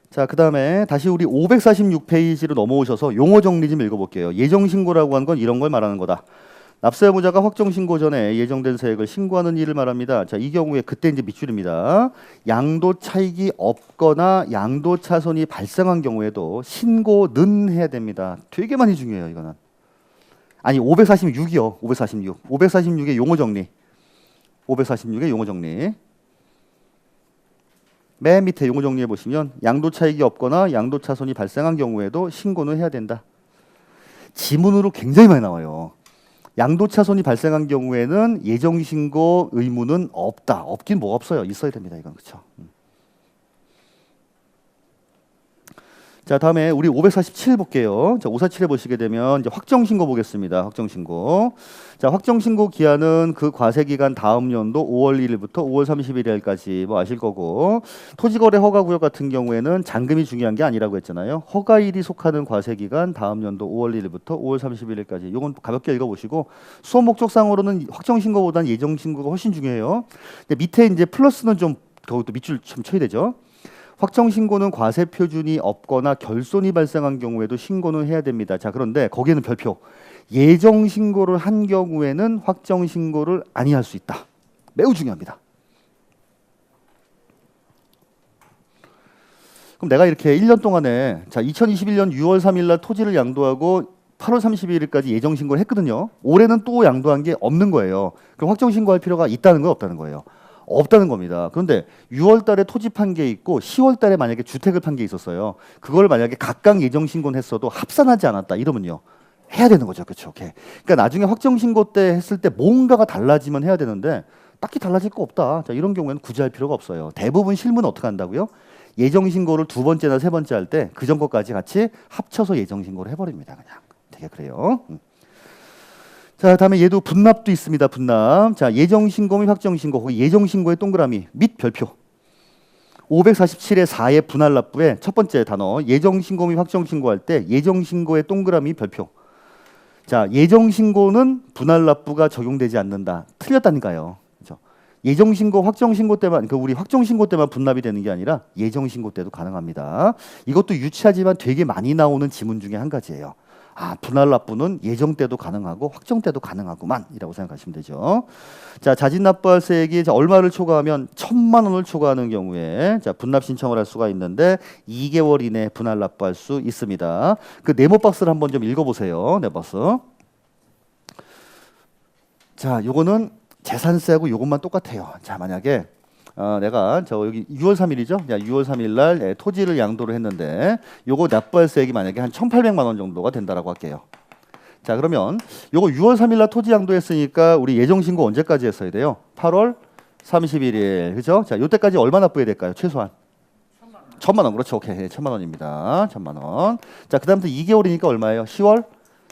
자, 그 다음에 다시 우리 546페이지로 넘어오셔서 용어 정리 좀 읽어볼게요. 예정신고라고 하는 건 이런 걸 말하는 거다. 납세 의무자가 확정 신고 전에 예정된 세액을 신고하는 일을 말합니다. 자, 이 경우에 그때 이제 밑줄입니다. 양도 차익이 없거나 양도 차손이 발생한 경우에도 신고는 해야 됩니다. 되게 많이 중요해요, 이거는. 아니, 546이요. 546의 용어 정리. 546의 용어 정리. 맨 밑에 용어 정리해 보시면 양도 차익이 없거나 양도 차손이 발생한 경우에도 신고는 해야 된다. 지문으로 굉장히 많이 나와요. 양도차손이 발생한 경우에는 예정신고 의무는 없다. 없긴 뭐가 없어요. 있어야 됩니다. 이건 그렇죠. 자, 다음에 우리 547 볼게요. 자, 547에 보시게 되면 이제 확정신고 보겠습니다. 확정신고. 자, 확정신고 기한은 그 과세기간 다음 연도 5월 1일부터 5월 31일까지 뭐 아실 거고, 토지거래 허가구역 같은 경우에는 잔금이 중요한 게 아니라고 했잖아요. 허가일이 속하는 과세기간 다음 연도 5월 1일부터 5월 31일까지. 이건 가볍게 읽어보시고, 수업 목적상으로는 확정신고보다는 예정신고가 훨씬 중요해요. 근데 밑에 이제 플러스는 좀 그것도 밑줄 좀 쳐야 되죠. 확정신고는 과세 표준이 없거나 결손이 발생한 경우에도 신고는 해야 됩니다. 자, 그런데 거기에는 별표. 예정신고를 한 경우에는 확정신고를 아니할 수 있다. 매우 중요합니다. 그럼 내가 이렇게 1년 동안에 자, 2021년 6월 3일 날 토지를 양도하고 8월 31일까지 예정신고를 했거든요. 올해는 또 양도한 게 없는 거예요. 그럼 확정신고할 필요가 있다는 건 없다는 거예요. 없다는 겁니다. 그런데 6월 달에 토지 판 게 있고 10월 달에 만약에 주택을 판 게 있었어요. 그걸 만약에 각각 예정 신고는 했어도 합산하지 않았다 이러면요. 해야 되는 거죠. 그렇죠. 오케이. 그러니까 나중에 확정 신고 때 했을 때 뭔가가 달라지면 해야 되는데 딱히 달라질 거 없다. 자, 이런 경우에는 굳이 할 필요가 없어요. 대부분 실무는 어떻게 한다고요? 예정 신고를 2번째나 3번째 할 때 그 전 것까지 같이 합쳐서 예정 신고를 해버립니다. 그냥 되게 그래요. 자, 다음에 얘도 분납도 있습니다. 분납. 자, 예정신고 및 확정신고, 거기 예정신고의 동그라미 및 별표. 547의 4의 분할납부의 첫 번째 단어 예정신고 및 확정신고할 때 예정신고의 동그라미 별표. 자, 예정신고는 분할납부가 적용되지 않는다. 틀렸다니까요. 그렇죠? 예정신고, 확정신고 때만 우리 확정신고 때만 분납이 되는 게 아니라 예정신고 때도 가능합니다. 이것도 유치하지만 되게 많이 나오는 지문 중에 한 가지예요. 아, 분할납부는 예정 때도 가능하고 확정 때도 가능하구만 이라고 생각하시면 되죠. 자, 자진납부할세액이 얼마를 초과하면 1,000만 원을 초과하는 경우에 자, 분납 신청을 할 수가 있는데 2개월 이내 분할납부할 수 있습니다. 그 네모 박스를 한번 좀 읽어보세요. 네모박스. 자, 요거는 재산세하고 요것만 똑같아요. 자, 만약에 내가 저 여기 6월 3일이죠. 6월 3일 날 토지를 양도를 했는데 요거 납부할세액이 만약에 한 1,800만 원 정도가 된다라고 할게요. 자, 그러면 요거 6월 3일 날 토지 양도했으니까 우리 예정 신고 언제까지 했어야 돼요? 8월 31일. 그죠? 자, 요때까지 얼마 납부해야 될까요? 최소한 1,000만 원. 그렇죠. 오케이. 1,000만 원입니다. 1,000만 원. 자, 그다음부터 2개월이니까 얼마예요? 10월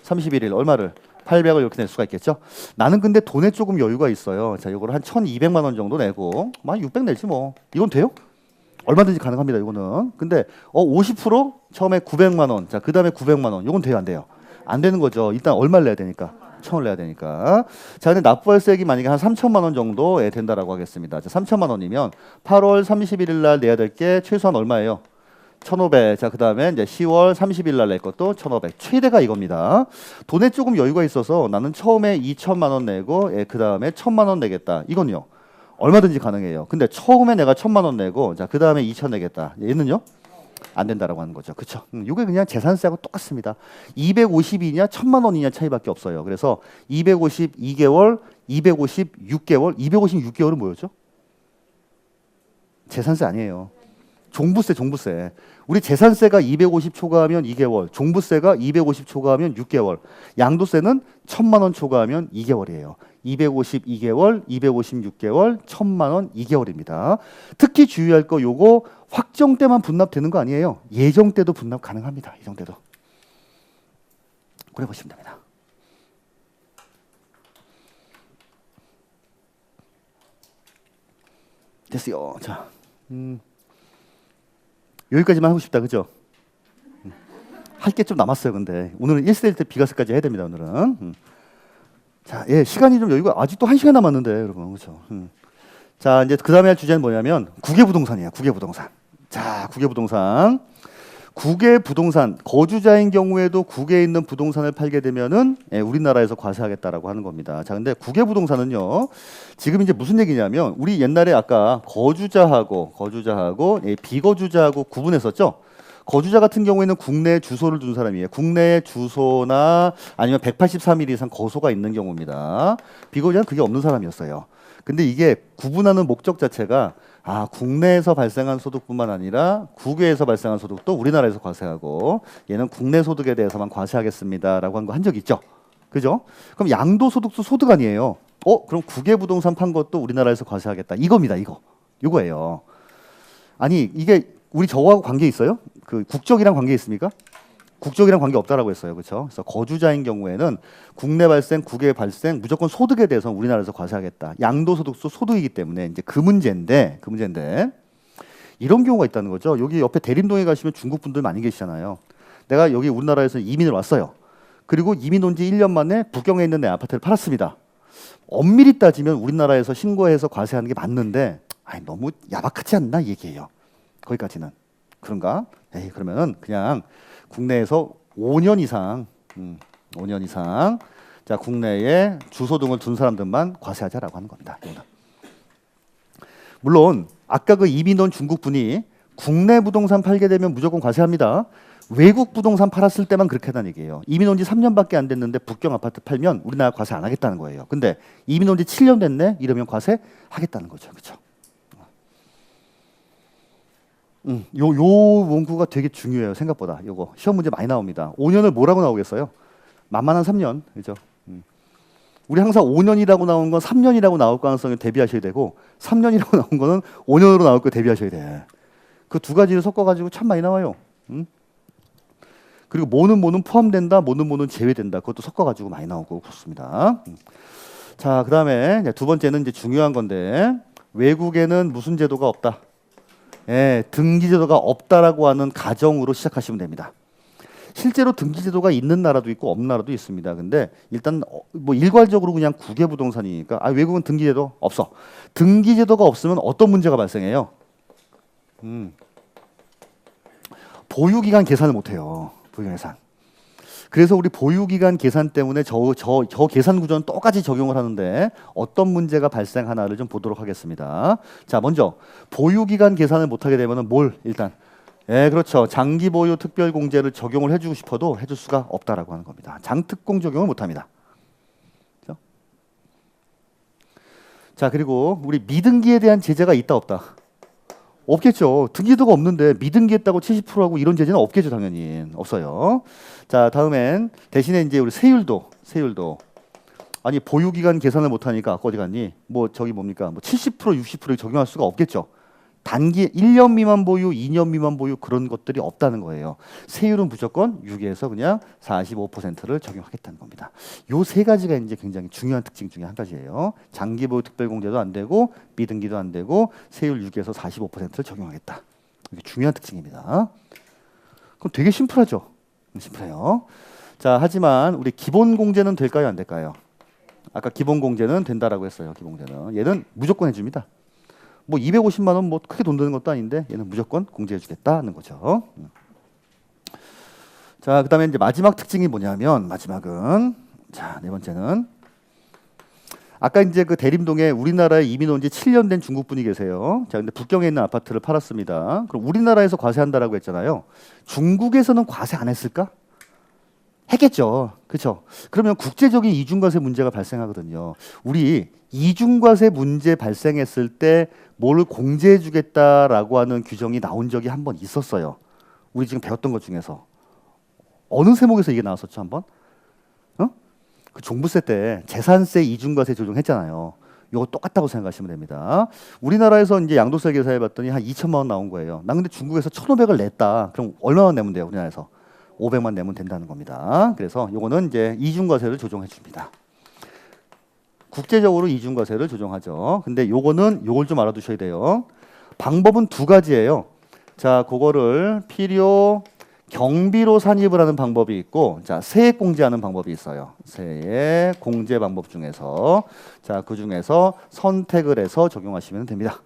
31일. 얼마를? 800을 이렇게 낼 수가 있겠죠. 나는 근데 돈에 조금 여유가 있어요. 자, 이거를 한 1,200만 원 정도 내고 한 600 낼지 뭐. 이건 돼요? 얼마든지 가능합니다. 이거는. 근데 50% 처음에 900만 원. 자, 그다음에 900만 원. 이건 돼요, 안 돼요? 안 되는 거죠. 일단 얼마를 내야 되니까. 1,000을 내야 되니까. 자, 근데 납부할세액이 만약에 한 3,000만 원 정도 된다라고 하겠습니다. 자, 3,000만 원이면 8월 31일 날 내야 될 게 최소한 얼마예요? 1,500. 자, 그다음에 이제 10월 30일 날 낼 것도 1,500. 최대가 이겁니다. 돈에 조금 여유가 있어서 나는 처음에 2,000만 원 내고 그다음에 1,000만 원 내겠다. 이건요. 얼마든지 가능해요. 근데 처음에 내가 1,000만 원 내고 자, 그다음에 2,000 내겠다. 얘는요? 안 된다라고 하는 거죠. 그렇죠? 이게 그냥 재산세하고 똑같습니다. 250이냐 1,000만 원이냐 차이밖에 없어요. 그래서 252개월, 256개월, 256개월은 뭐였죠? 재산세 아니에요. 종부세. 우리 재산세가 250 초과하면 2개월, 종부세가 250 초과하면 6개월, 양도세는 1,000만 원 초과하면 2개월이에요. 250 2개월, 256개월, 1,000만 원 2개월입니다. 특히 주의할 거 요거 확정 때만 분납되는 거 아니에요. 예정 때도 분납 가능합니다. 예정 때도. 그래 보시면 됩니다. 됐어요. 자, 여기까지만 하고 싶다, 그죠? 할 게 좀 남았어요, 근데 오늘은 1세대 때 비과세까지 해야 됩니다, 오늘은. 자, 예, 시간이 좀 여유가 아직도 1시간 남았는데, 여러분, 그렇죠? 자, 이제 그 다음에 할 주제는 뭐냐면 국외부동산이에요, 국외부동산. 자, 국외부동산. 국외부동산 거주자인 경우에도 국외에 있는 부동산을 팔게 되면은 우리나라에서 과세하겠다라고 하는 겁니다. 자, 근데 국외부동산은요, 지금 이제 무슨 얘기냐면 우리 옛날에 아까 거주자하고 비거주자하고 구분했었죠. 거주자 같은 경우에는 국내에 주소를 둔 사람이에요. 국내에 주소나 아니면 183일 이상 거소가 있는 경우입니다. 비거주자는 그게 없는 사람이었어요. 근데 이게 구분하는 목적 자체가 국내에서 발생한 소득뿐만 아니라 국외에서 발생한 소득도 우리나라에서 과세하고 얘는 국내 소득에 대해서만 과세하겠습니다라고 한 거 한 적 있죠. 그죠? 그럼 양도소득도 소득 아니에요. 그럼 국외 부동산 판 것도 우리나라에서 과세하겠다. 이겁니다. 이거예요. 아니 이게 우리 저하고 관계 있어요? 그 국적이랑 관계 있습니까? 국적이랑 관계 없다라고 했어요. 그렇죠? 그래서 거주자인 경우에는 국내 발생, 국외 발생 무조건 소득에 대해서는 우리나라에서 과세하겠다. 양도소득도 소득이기 때문에 이제 그 문제인데 이런 경우가 있다는 거죠. 여기 옆에 대림동에 가시면 중국 분들 많이 계시잖아요. 내가 여기 우리나라에서 이민을 왔어요. 그리고 이민 온 지 1년 만에 북경에 있는 내 아파트를 팔았습니다. 엄밀히 따지면 우리나라에서 신고해서 과세하는 게 맞는데 너무 야박하지 않나 이 얘기예요. 거기까지는. 그런가? 그러면은 그냥 국내에서 5년 이상 자 국내에 주소 등을 둔 사람들만 과세하자라고 하는 겁니다. 물론 아까 그 이민 온 중국 분이 국내 부동산 팔게 되면 무조건 과세합니다. 외국 부동산 팔았을 때만 그렇게 하다는 얘기예요. 이민 온 지 3년밖에 안 됐는데 북경 아파트 팔면 우리나라 과세 안 하겠다는 거예요. 근데 이민 온 지 7년 됐네? 이러면 과세 하겠다는 거죠. 그렇죠? 요 문구가 되게 중요해요. 생각보다. 요거 시험 문제 많이 나옵니다. 5년을 뭐라고 나오겠어요? 만만한 3년. 그죠? 우리 항상 5년이라고 나온 건 3년이라고 나올 가능성을 대비하셔야 되고 3년이라고 나온 거는 5년으로 나올 거 대비하셔야 돼. 그 두 가지를 섞어 가지고 참 많이 나와요. 그리고 뭐는 포함된다, 뭐는 제외된다. 그것도 섞어 가지고 많이 나오고 그렇습니다. 자, 그다음에 두 번째는 이제 중요한 건데 외국에는 무슨 제도가 없다. 등기제도가 없다라고 하는 가정으로 시작하시면 됩니다. 실제로 등기제도가 있는 나라도 있고 없는 나라도 있습니다. 근데 일단 뭐 일괄적으로 그냥 국외부동산이니까 외국은 등기제도 없어. 등기제도가 없으면 어떤 문제가 발생해요? 보유기간 계산을 못해요. 보유기간. 그래서 우리 보유기간 계산 때문에 저 계산 구조는 똑같이 적용을 하는데 어떤 문제가 발생하나를 좀 보도록 하겠습니다. 자, 먼저 보유기간 계산을 못하게 되면은 일단 그렇죠. 장기 보유 특별 공제를 적용을 해주고 싶어도 해줄 수가 없다라고 하는 겁니다. 장특공 적용을 못합니다. 그렇죠? 자, 그리고 우리 미등기에 대한 제재가 있다 없다? 없겠죠. 등기도가 없는데 미등기했다고 70%하고 이런 제재는 없겠죠. 당연히 없어요. 자, 다음엔 대신에 이제 우리 세율도 아니 보유기간 계산을 못하니까 아까 어디 갔니? 뭡니까? 70% 60% 적용할 수가 없겠죠. 단기 1년 미만 보유, 2년 미만 보유 그런 것들이 없다는 거예요. 세율은 무조건 6에서 그냥 45%를 적용하겠다는 겁니다. 요 세 가지가 이제 굉장히 중요한 특징 중에 한 가지예요. 장기 보유 특별 공제도 안 되고 미등기도 안 되고 세율 6에서 45%를 적용하겠다. 이게 중요한 특징입니다. 그럼 되게 심플하죠. 심플해요. 자, 하지만 우리 기본 공제는 될까요, 안 될까요? 아까 기본 공제는 된다라고 했어요. 기본 공제는 얘는 무조건 해줍니다. 250만 원 크게 돈 드는 것도 아닌데 얘는 무조건 공제해 주겠다는 거죠. 자, 그다음에 이제 마지막 특징이 뭐냐면 네 번째는 아까 이제 그 대림동에 우리나라에 이민 온 지 7년 된 중국 분이 계세요. 자, 근데 북경에 있는 아파트를 팔았습니다. 그럼 우리나라에서 과세한다라고 했잖아요. 중국에서는 과세 안 했을까? 했겠죠. 그렇죠. 그러면 국제적인 이중과세 문제가 발생하거든요. 우리 이중과세 문제 발생했을 때 뭘 공제해 주겠다라고 하는 규정이 나온 적이 한 번 있었어요. 우리 지금 배웠던 것 중에서. 어느 세목에서 이게 나왔었죠, 한번? 어? 그 종부세 때 재산세 이중과세 조정했잖아요. 이거 똑같다고 생각하시면 됩니다. 우리나라에서 이제 양도세 계산해 봤더니 한 2천만 원 나온 거예요. 나 근데 중국에서 1,500을 냈다. 그럼 얼마만 내면 돼요, 우리나라에서? 500만 내면 된다는 겁니다. 그래서 요거는 이제 이중과세를 조정해 줍니다. 국제적으로 이중과세를 조정하죠. 근데 요거는 요걸 좀 알아두셔야 돼요. 방법은 두 가지예요. 자, 그거를 필요 경비로 산입을 하는 방법이 있고, 자, 세액 공제하는 방법이 있어요. 세액 공제 방법 중에서, 자, 그 중에서 선택을 해서 적용하시면 됩니다.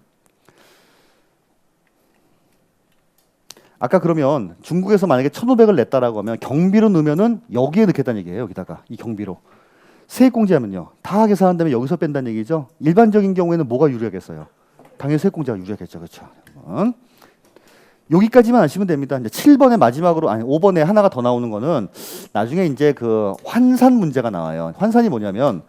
아까 그러면 중국에서 만약에 1,500을 냈다라고 하면 경비로 넣으면은 여기에 넣겠다는 얘기예요. 여기다가 이 경비로. 세액 공제하면요, 다 계산한 다음에 여기서 뺀다는 얘기죠. 일반적인 경우에는 뭐가 유리하겠어요? 당연히 세액 공제가 유리하겠죠, 그렇죠? 여기까지만 아시면 됩니다. 이제 7번의 마지막으로, 아니 5번에 하나가 더 나오는 거는 나중에 이제 그 환산 문제가 나와요. 환산이 뭐냐면,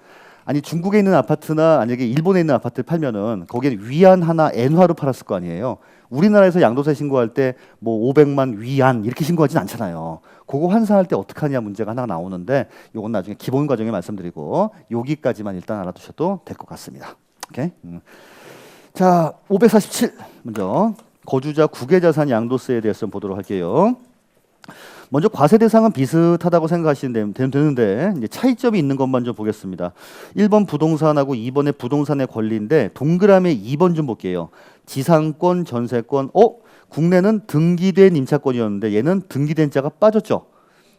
아니 중국에 있는 아파트나 만약에 일본에 있는 아파트를 팔면은 거기에 위안 하나 엔화로 팔았을 거 아니에요. 우리나라에서 양도세 신고할 때 뭐 500만 위안 이렇게 신고하진 않잖아요. 그거 환산할 때 어떻게 하냐 문제가 하나 나오는데, 요건 나중에 기본 과정에 말씀드리고 여기까지만 일단 알아두셔도 될 것 같습니다. 오케이? 자, 547 먼저 거주자 국외자산 양도세에 대해서 좀 보도록 할게요. 먼저 과세 대상은 비슷하다고 생각하시면 되는데 이제 차이점이 있는 것만 좀 보겠습니다. 1번 부동산하고 2번의 부동산의 권리인데 동그라미 2번 좀 볼게요. 지상권, 전세권. 국내는 등기된 임차권이었는데 얘는 등기된 자가 빠졌죠.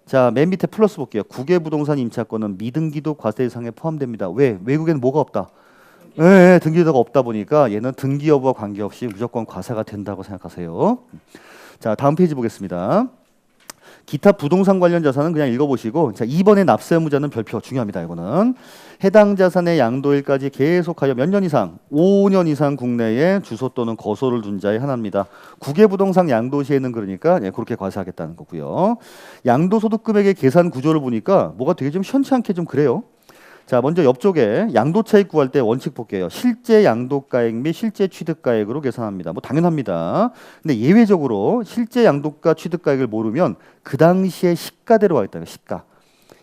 자, 맨 밑에 플러스 볼게요. 국외 부동산 임차권은 미등기도 과세 대상에 포함됩니다. 왜? 외국에는 뭐가 없다? 네, 등기도가 없다 보니까 얘는 등기 여부와 관계없이 무조건 과세가 된다고 생각하세요. 자, 다음 페이지 보겠습니다. 기타 부동산 관련 자산은 그냥 읽어보시고, 자, 2번의 납세 의무자는 별표 중요합니다. 이거는 해당 자산의 양도일까지 계속하여 몇 년 이상, 5년 이상 국내에 주소 또는 거소를 둔 자의 하나입니다. 국외 부동산 양도 시에는 그러니까 그렇게 과세하겠다는 거고요. 양도소득 금액의 계산 구조를 보니까 뭐가 되게 좀 시원찮게 좀 그래요. 자, 먼저 옆쪽에 양도차익 구할 때 원칙 볼게요. 실제 양도가액 및 실제 취득가액으로 계산합니다. 뭐 당연합니다. 근데 예외적으로 실제 양도가 취득가액을 모르면 그 당시에 시가대로 하겠다. 시가.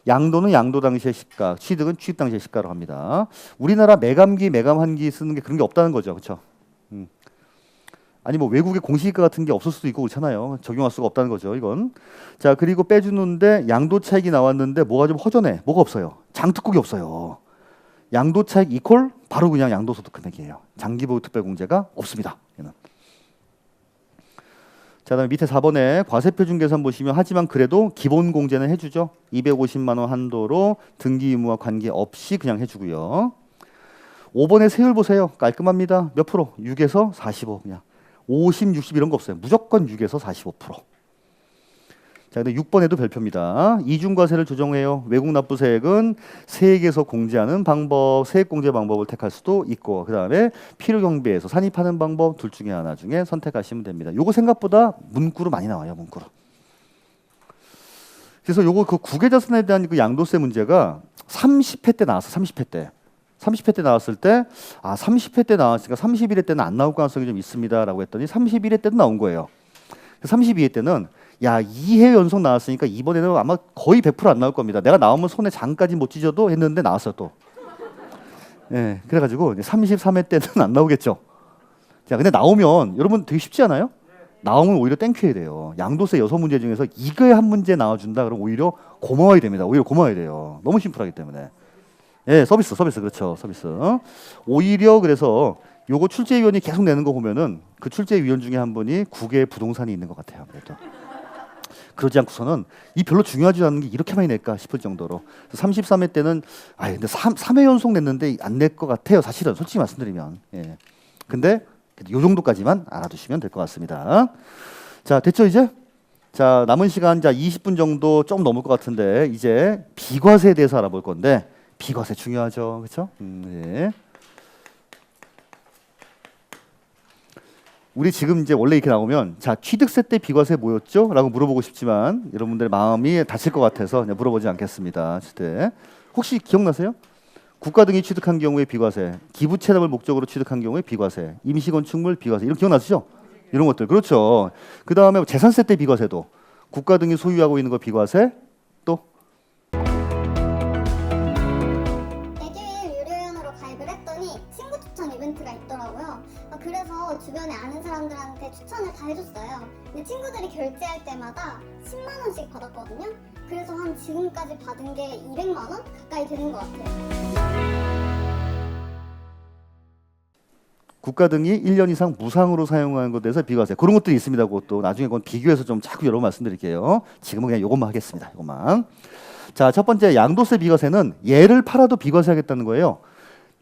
양도는 양도 당시의 시가, 취득은 취득 당시의 시가로 합니다. 우리나라 매감기, 매감한기 쓰는 게 그런 게 없다는 거죠. 그렇죠? 아니 뭐 외국에 공시지가 같은 게 없을 수도 있고 그렇잖아요. 적용할 수가 없다는 거죠, 이건. 자, 그리고 빼주는데 양도 차익이 나왔는데 뭐가 좀 허전해. 뭐가 없어요. 장특국이 없어요. 양도 차익 이퀄 바로 그냥 양도소득 금액이에요. 장기보유 특별공제가 없습니다. 얘는. 자, 그다음에 밑에 4번에 과세표준 계산 보시면 하지만 그래도 기본 공제는 해주죠. 250만 원 한도로 등기 의무와 관계없이 그냥 해주고요. 5번에 세율 보세요. 깔끔합니다. 몇 프로? 6에서 45 그냥. 50, 60 이런 거 없어요. 무조건 6에서 45%. 자, 근데 6번에도 별표입니다. 이중과세를 조정해요. 외국 납부세액은 세액에서 공제하는 방법, 세액 공제 방법을 택할 수도 있고, 그 다음에 필요경비에서 산입하는 방법 둘 중에 하나 중에 선택하시면 됩니다. 요거 생각보다 문구로 많이 나와요, 문구로. 그래서 요거 그 국외자산에 대한 그 양도세 문제가 30회 때 나왔어, 30회 때. 30회 때 나왔을 때, 30회 때 나왔으니까 31회 때는 안 나올 가능성이 좀 있습니다라고 했더니 31회 때도 나온 거예요. 32회 때는 2회 연속 나왔으니까 이번에는 아마 거의 100% 안 나올 겁니다. 내가 나오면 손에 장까지 못 찢어도 했는데 나왔어요 또. 예, 그래가지고 33회 때는 안 나오겠죠. 자, 근데 나오면 여러분 되게 쉽지 않아요? 나오면 오히려 땡큐해야 돼요. 양도세 6문제 중에서 이거에 한 문제 나와준다 그러면 오히려 고마워야 됩니다. 오히려 고마워야 돼요. 너무 심플하기 때문에. 예, 서비스 그렇죠. 서비스. 오히려 그래서 요거 출제위원이 계속 내는 거 보면은 그 출제위원 중에 한 분이 국외 부동산이 있는 것 같아요. 그래도. 그러지 않고서는 이 별로 중요하지 않은 게 이렇게 많이 낼까 싶을 정도로. 33회 때는 근데 3회 연속 냈는데 안 낼 것 같아요. 사실은 솔직히 말씀드리면. 예. 근데 요 정도까지만 알아두시면 될 것 같습니다. 자, 됐죠 이제? 자, 남은 시간 20분 정도 좀 넘을 것 같은데 이제 비과세에 대해서 알아볼 건데 비과세 중요하죠. 그렇죠? 네. 우리 지금 이제 원래 이렇게 나오면 자 취득세 때 비과세 뭐였죠? 라고 물어보고 싶지만 여러분들의 마음이 다칠 것 같아서 그냥 물어보지 않겠습니다. 혹시 기억나세요? 국가 등이 취득한 경우에 비과세, 기부 체납을 목적으로 취득한 경우에 비과세, 임시건축물 비과세 이런 기억나시죠? 이런 것들 그렇죠. 그 다음에 재산세 때 비과세도 국가 등이 소유하고 있는 거 비과세 또 에듀윌 유료회원으로 가입을 했더니 친구 추천 이벤트가 있더라고요. 그래서 주변에 아는 사람들한테 추천을 다 해줬어요. 근데 친구들이 결제할 때마다 10만 원씩 받았거든요. 그래서 한 지금까지 받은 게 200만 원 가까이 되는 것 같아요. 국가 등이 1년 이상 무상으로 사용하는 것에 대해서 비과세 그런 것들이 있습니다. 그것도 나중에 그건 비교해서 좀 자꾸 여러 번 말씀드릴게요. 지금은 그냥 이것만 하겠습니다. 이것만. 자, 첫 번째 양도세 비과세는 얘를 팔아도 비과세하겠다는 거예요.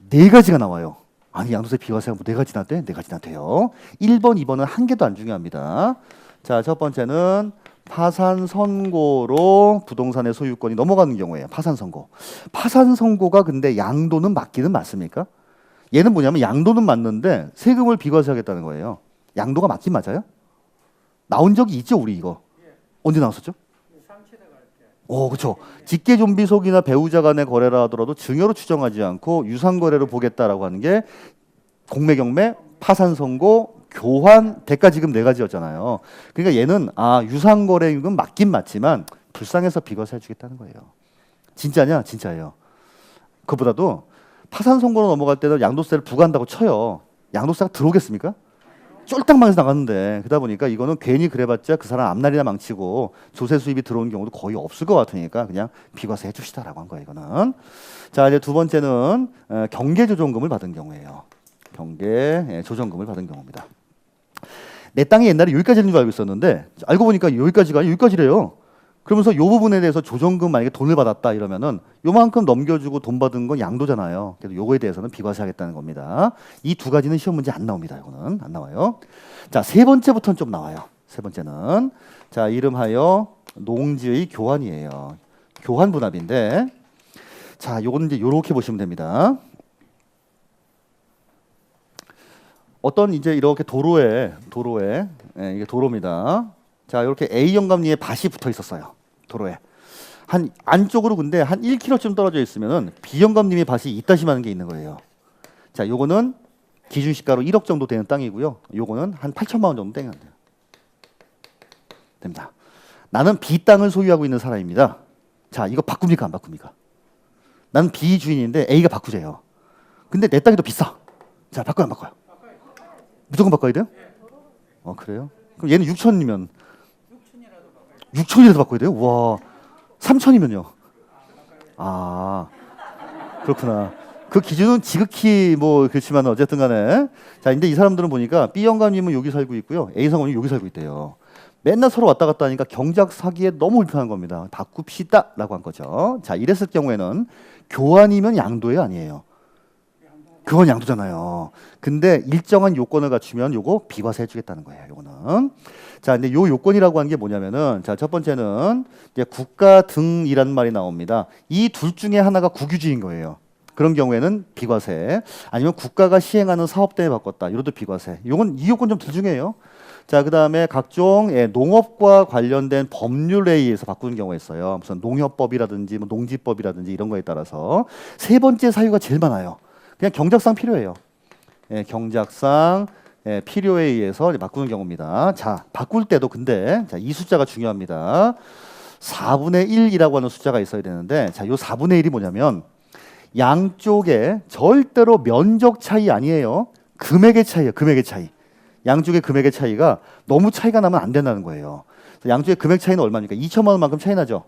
네 가지가 나와요. 아니 양도세 비과세가 뭐 네 가지나 돼? 네 가지나 돼요. 1번, 2번은 한 개도 안 중요합니다. 자, 첫 번째는 파산 선고로 부동산의 소유권이 넘어가는 경우에요. 파산 선고. 파산 선고가 근데 양도는 맞기는 맞습니까? 얘는 뭐냐면 양도는 맞는데 세금을 비과세하겠다는 거예요. 양도가 맞긴 맞아요? 나온 적이 있죠, 우리 이거. 언제 나왔었죠? 오, 그렇죠. 직계 좀비 속이나 배우자 간의 거래라 하더라도 증여로 추정하지 않고 유상 거래로 보겠다라고 하는 게 공매 경매, 파산 선고, 교환, 대가 지금 네 가지였잖아요. 그러니까 얘는 유상 거래임금 맞긴 맞지만 불쌍해서 비과세해 주겠다는 거예요. 진짜냐? 진짜예요. 그보다도 파산 선고로 넘어갈 때는 양도세를 부과한다고 쳐요. 양도세가 들어오겠습니까? 쫄딱 망해서 나갔는데 그러다 보니까 이거는 괜히 그래봤자 그 사람 앞날이나 망치고 조세 수입이 들어오는 경우도 거의 없을 것 같으니까 그냥 비과세 해주시다라고 한 거예요. 이거는. 자, 이제 두 번째는 경계조정금을 받은 경우예요. 경계조정금을 받은 경우입니다. 내 땅이 옛날에 여기까지인 줄 알고 있었는데 알고 보니까 여기까지가 아니라 여기까지래요. 그러면서 이 부분에 대해서 조정금 만약에 돈을 받았다 이러면은 요만큼 넘겨주고 돈 받은 건 양도잖아요. 그래서 요거에 대해서는 비과세하겠다는 겁니다. 이 두 가지는 시험 문제 안 나옵니다. 이거는 안 나와요. 자, 세 번째부터는 좀 나와요. 세 번째는 자 이름하여 농지의 교환이에요. 교환 분합인데 자 요거는 이제 요렇게 보시면 됩니다. 어떤 이제 이렇게 도로에 이게 도로입니다. 자, 이렇게 A 영감리에 밭이 붙어 있었어요. 도로에. 한 안쪽으로 근데 한 1km쯤 떨어져 있으면은 B 영감님의 밭이 이따시마는 게 있는 거예요. 자, 요거는 기준 시가로 1억 정도 되는 땅이고요. 요거는 한 8천만 원 정도 땡이 안 돼요. 됩니다. 나는 B 땅을 소유하고 있는 사람입니다. 자, 이거 바꿉니까 안 바꿉니까? 나는 B 주인인데 A가 바꾸재요. 근데 내 땅이 더 비싸. 자, 바꿔요 안 바꿔요? 무조건 바꿔야 돼요? 그래요? 그럼 얘는 6천이면 6천이라도 바꿔야 돼요? 와, 3천이면요? 그렇구나. 그 기준은 지극히 뭐 그렇지만 어쨌든 간에 자, 근데 이 사람들은 보니까 B 영감님은 여기 살고 있고요. A 상원이 여기 살고 있대요. 맨날 서로 왔다 갔다 하니까 경작 사기에 너무 불편한 겁니다. 바꿉시다라고 한 거죠. 자, 이랬을 경우에는 교환이면 양도예요, 아니에요? 그건 양도잖아요. 근데 일정한 요건을 갖추면 요거 비과세 해주겠다는 거예요. 요거는. 자, 근데 요 요건이라고 하는 게 뭐냐면은 자, 첫 번째는 이제 국가 등이라는 말이 나옵니다. 이 둘 중에 하나가 국유지인 거예요. 그런 경우에는 비과세. 아니면 국가가 시행하는 사업 때문에 바꿨다. 이것도 비과세. 요건 이 요건 좀 들 중에요. 자, 그다음에 각종 농업과 관련된 법률에 의해서 바꾸는 경우가 있어요. 무슨 농협법이라든지 뭐 농지법이라든지 이런 거에 따라서 세 번째 사유가 제일 많아요. 그냥 경작상 필요해요. 경작상 필요에 의해서 바꾸는 경우입니다. 자, 바꿀 때도 근데 자, 이 숫자가 중요합니다. 4분의 1이라고 하는 숫자가 있어야 되는데 자, 요 4분의 1이 뭐냐면 양쪽에 절대로 면적 차이 아니에요. 금액의 차이예요. 금액의 차이. 양쪽의 금액의 차이가 너무 차이가 나면 안 된다는 거예요. 양쪽의 금액 차이는 얼마입니까? 2천만 원만큼 차이 나죠.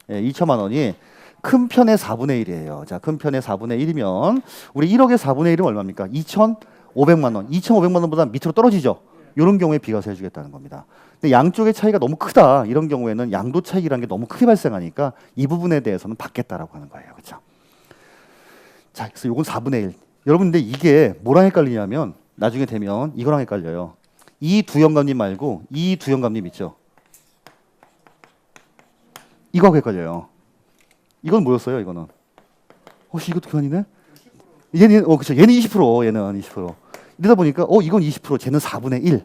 2천만 원이 큰 편의 4분의 1이에요. 자, 큰 편의 4분의 1이면 우리 1억의 4분의 1은 얼마입니까? 2,500만 원. 2,500만 원보다 밑으로 떨어지죠. 이런 경우에 비과세 해주겠다는 겁니다. 근데 양쪽의 차이가 너무 크다. 이런 경우에는 양도 차익이라는 게 너무 크게 발생하니까 이 부분에 대해서는 받겠다라고 하는 거예요. 그렇죠? 자, 그래서 요건 4분의 1. 여러분 근데 이게 뭐랑 헷갈리냐면 나중에 되면 이거랑 헷갈려요. 이 두 영감님 말고 이 두 영감님 있죠. 이거하고 헷갈려요. 이건 뭐였어요? 이거는 이것도 교환이네. 얘는 그렇죠. 얘는 20%, 얘는 20%. 이러다 보니까 이건 20%, 쟤는 4분의 1.